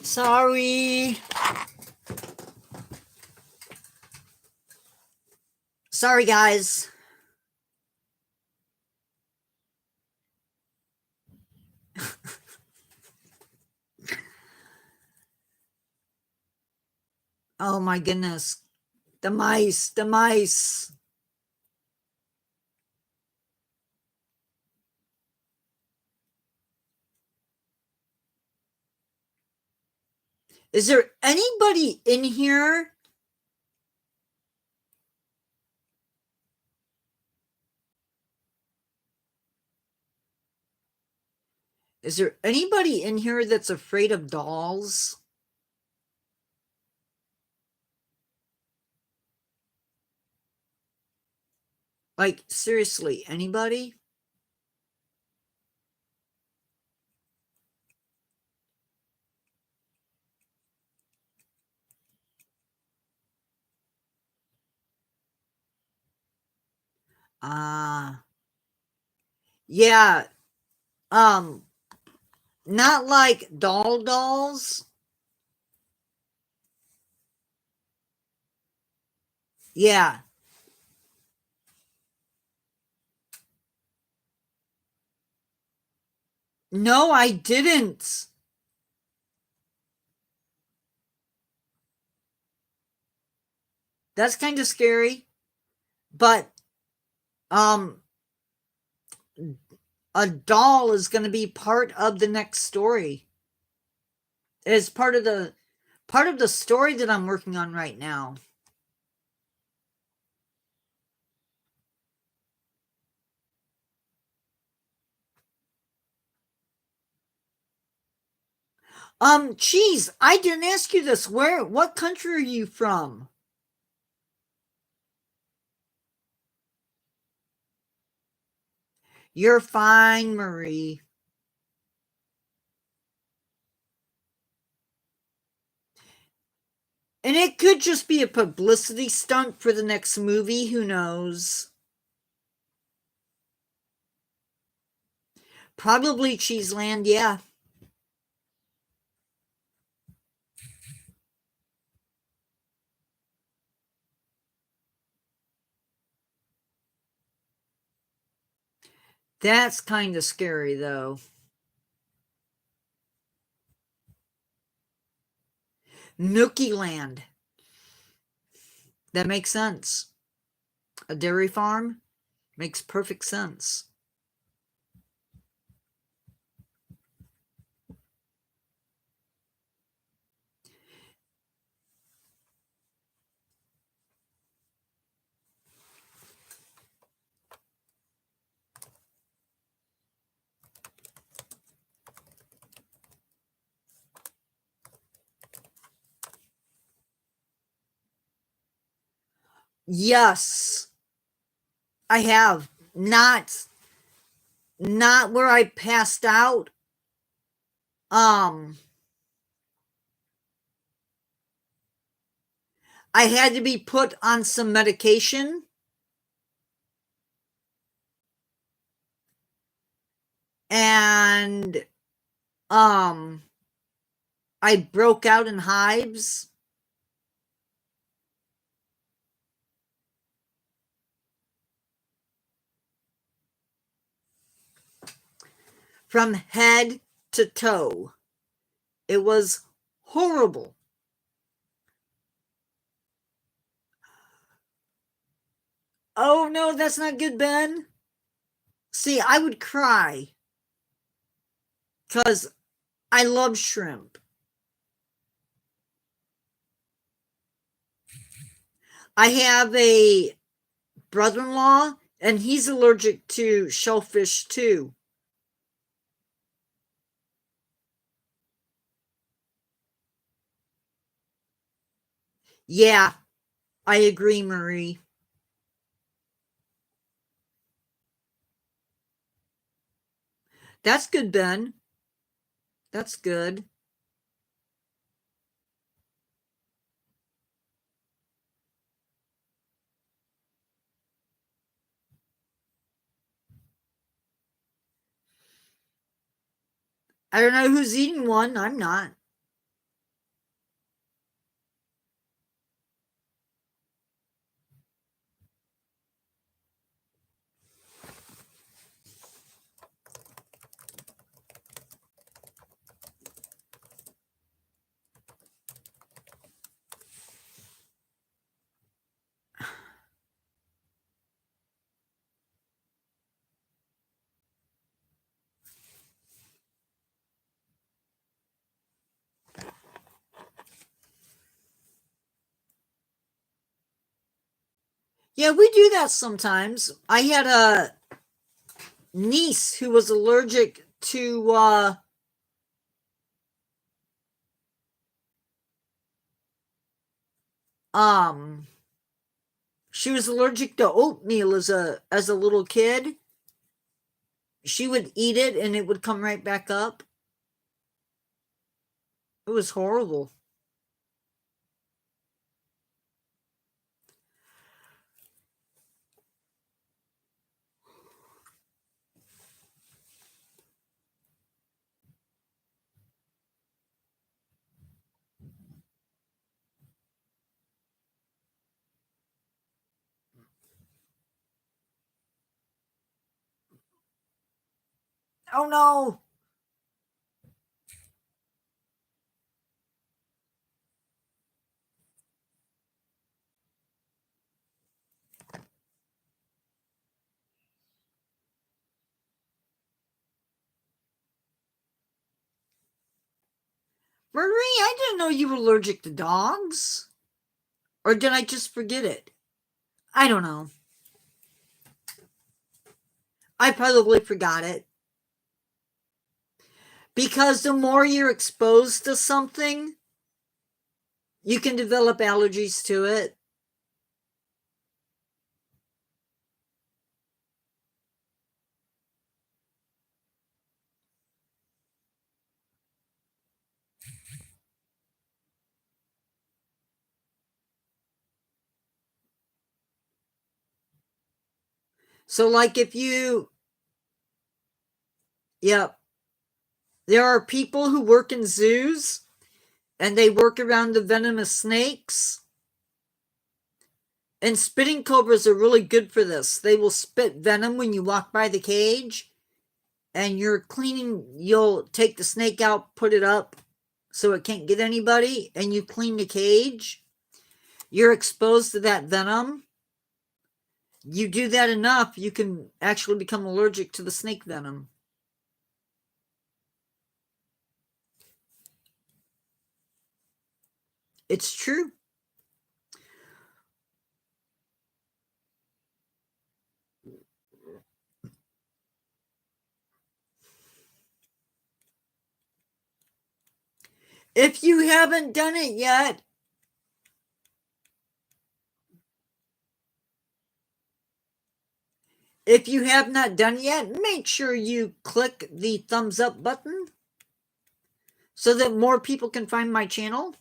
Sorry. Sorry, guys. Oh my goodness. The mice, the mice. Is there anybody in here? Is there anybody in here that's afraid of dolls? Like, seriously, anybody? Ah, yeah. Um, not like dolls. Yeah. No, I didn't. That's kind of scary. But um a doll is going to be part of the next story. It's part of the story that I'm working on right now. Geez, I didn't ask you this. What country are you from? You're fine, Marie. And it could just be a publicity stunt for the next movie, who knows? Probably Cheeseland, yeah. That's kind of scary, though. Milky Land. That makes sense. A dairy farm makes perfect sense. Yes, I have. Not where I passed out. Um, I had to be put on some medication, and um I broke out in hives. From head to toe. It was horrible. Oh no, that's not good, Ben. See, I would cry because I love shrimp. I have a brother in law, and he's allergic to shellfish too. Yeah, I agree, Marie. That's good, Ben. That's good. I don't know who's eating one. I'm not. Yeah, we do that sometimes. I had a niece who was allergic to um she was allergic to oatmeal as a little kid. She would eat it and it would come right back up. It was horrible. Oh no. Marie, I didn't know you were allergic to dogs. Or did I just forget it? I don't know. I probably forgot it. Because the more you're exposed to something, you can develop allergies to it. So like Yep. There are people who work in zoos and they work around the venomous snakes. And spitting cobras are really good for this. They will spit venom when you walk by the cage, and you'll take the snake out, put it up so it can't get anybody, and you clean the cage. You're exposed to that venom. You do that enough, you can actually become allergic to the snake venom. It's true. If you haven't done it yet, if you have not done it yet, make sure you click the thumbs up button so that more people can find my channel.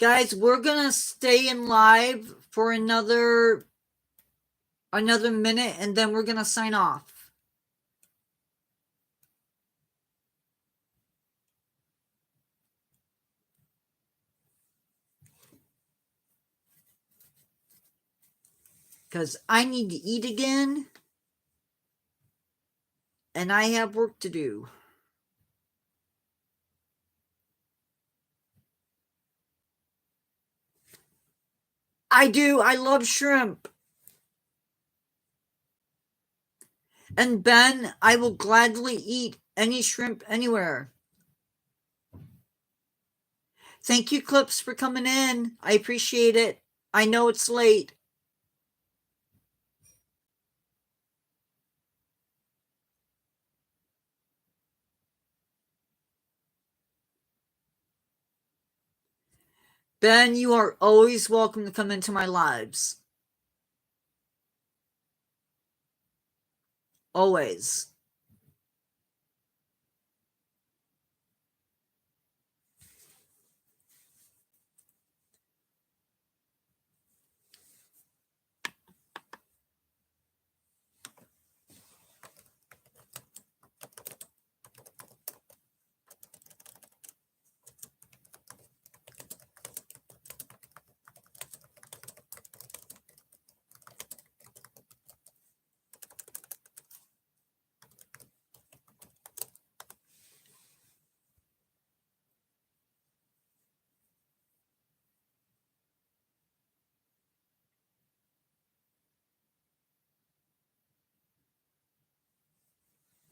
Guys, we're gonna stay in live for another minute, and then we're gonna sign off. Because I need to eat again, and I have work to do. I do. I love shrimp. And Ben, I will gladly eat any shrimp anywhere. Thank you, Clips, for coming in. I appreciate it. I know it's late. Ben, you are always welcome to come into my lives. Always.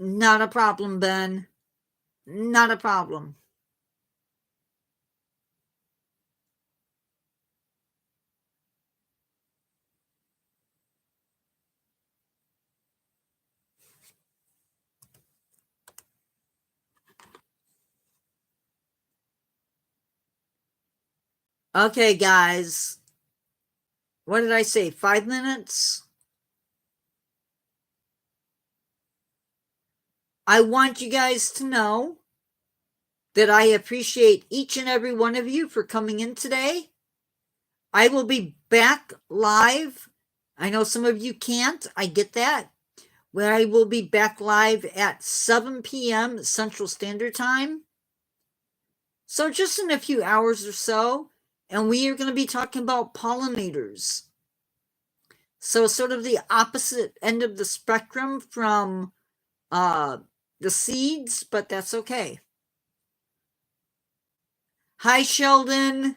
Not a problem, Ben. Not a problem. Okay, guys. What did I say? 5 minutes? I want you guys to know that I appreciate each and every one of you for coming in today. I will be back live I know some of you can't. I get that. Where I will be back live at 7 p.m. Central Standard Time. So just in a few hours or so. And we are going to be talking about pollinators. So sort of the opposite end of the spectrum from the seeds, but that's okay. Hi, Sheldon.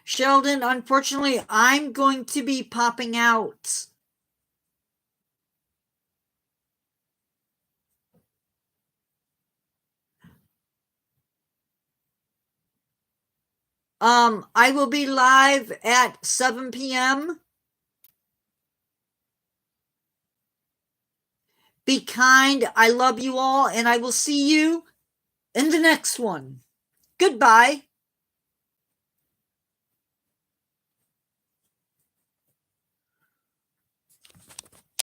Sheldon, unfortunately, I'm going to be popping out. I will be live at 7 p.m. Be kind. I love you all, and I will see you in the next one. Goodbye.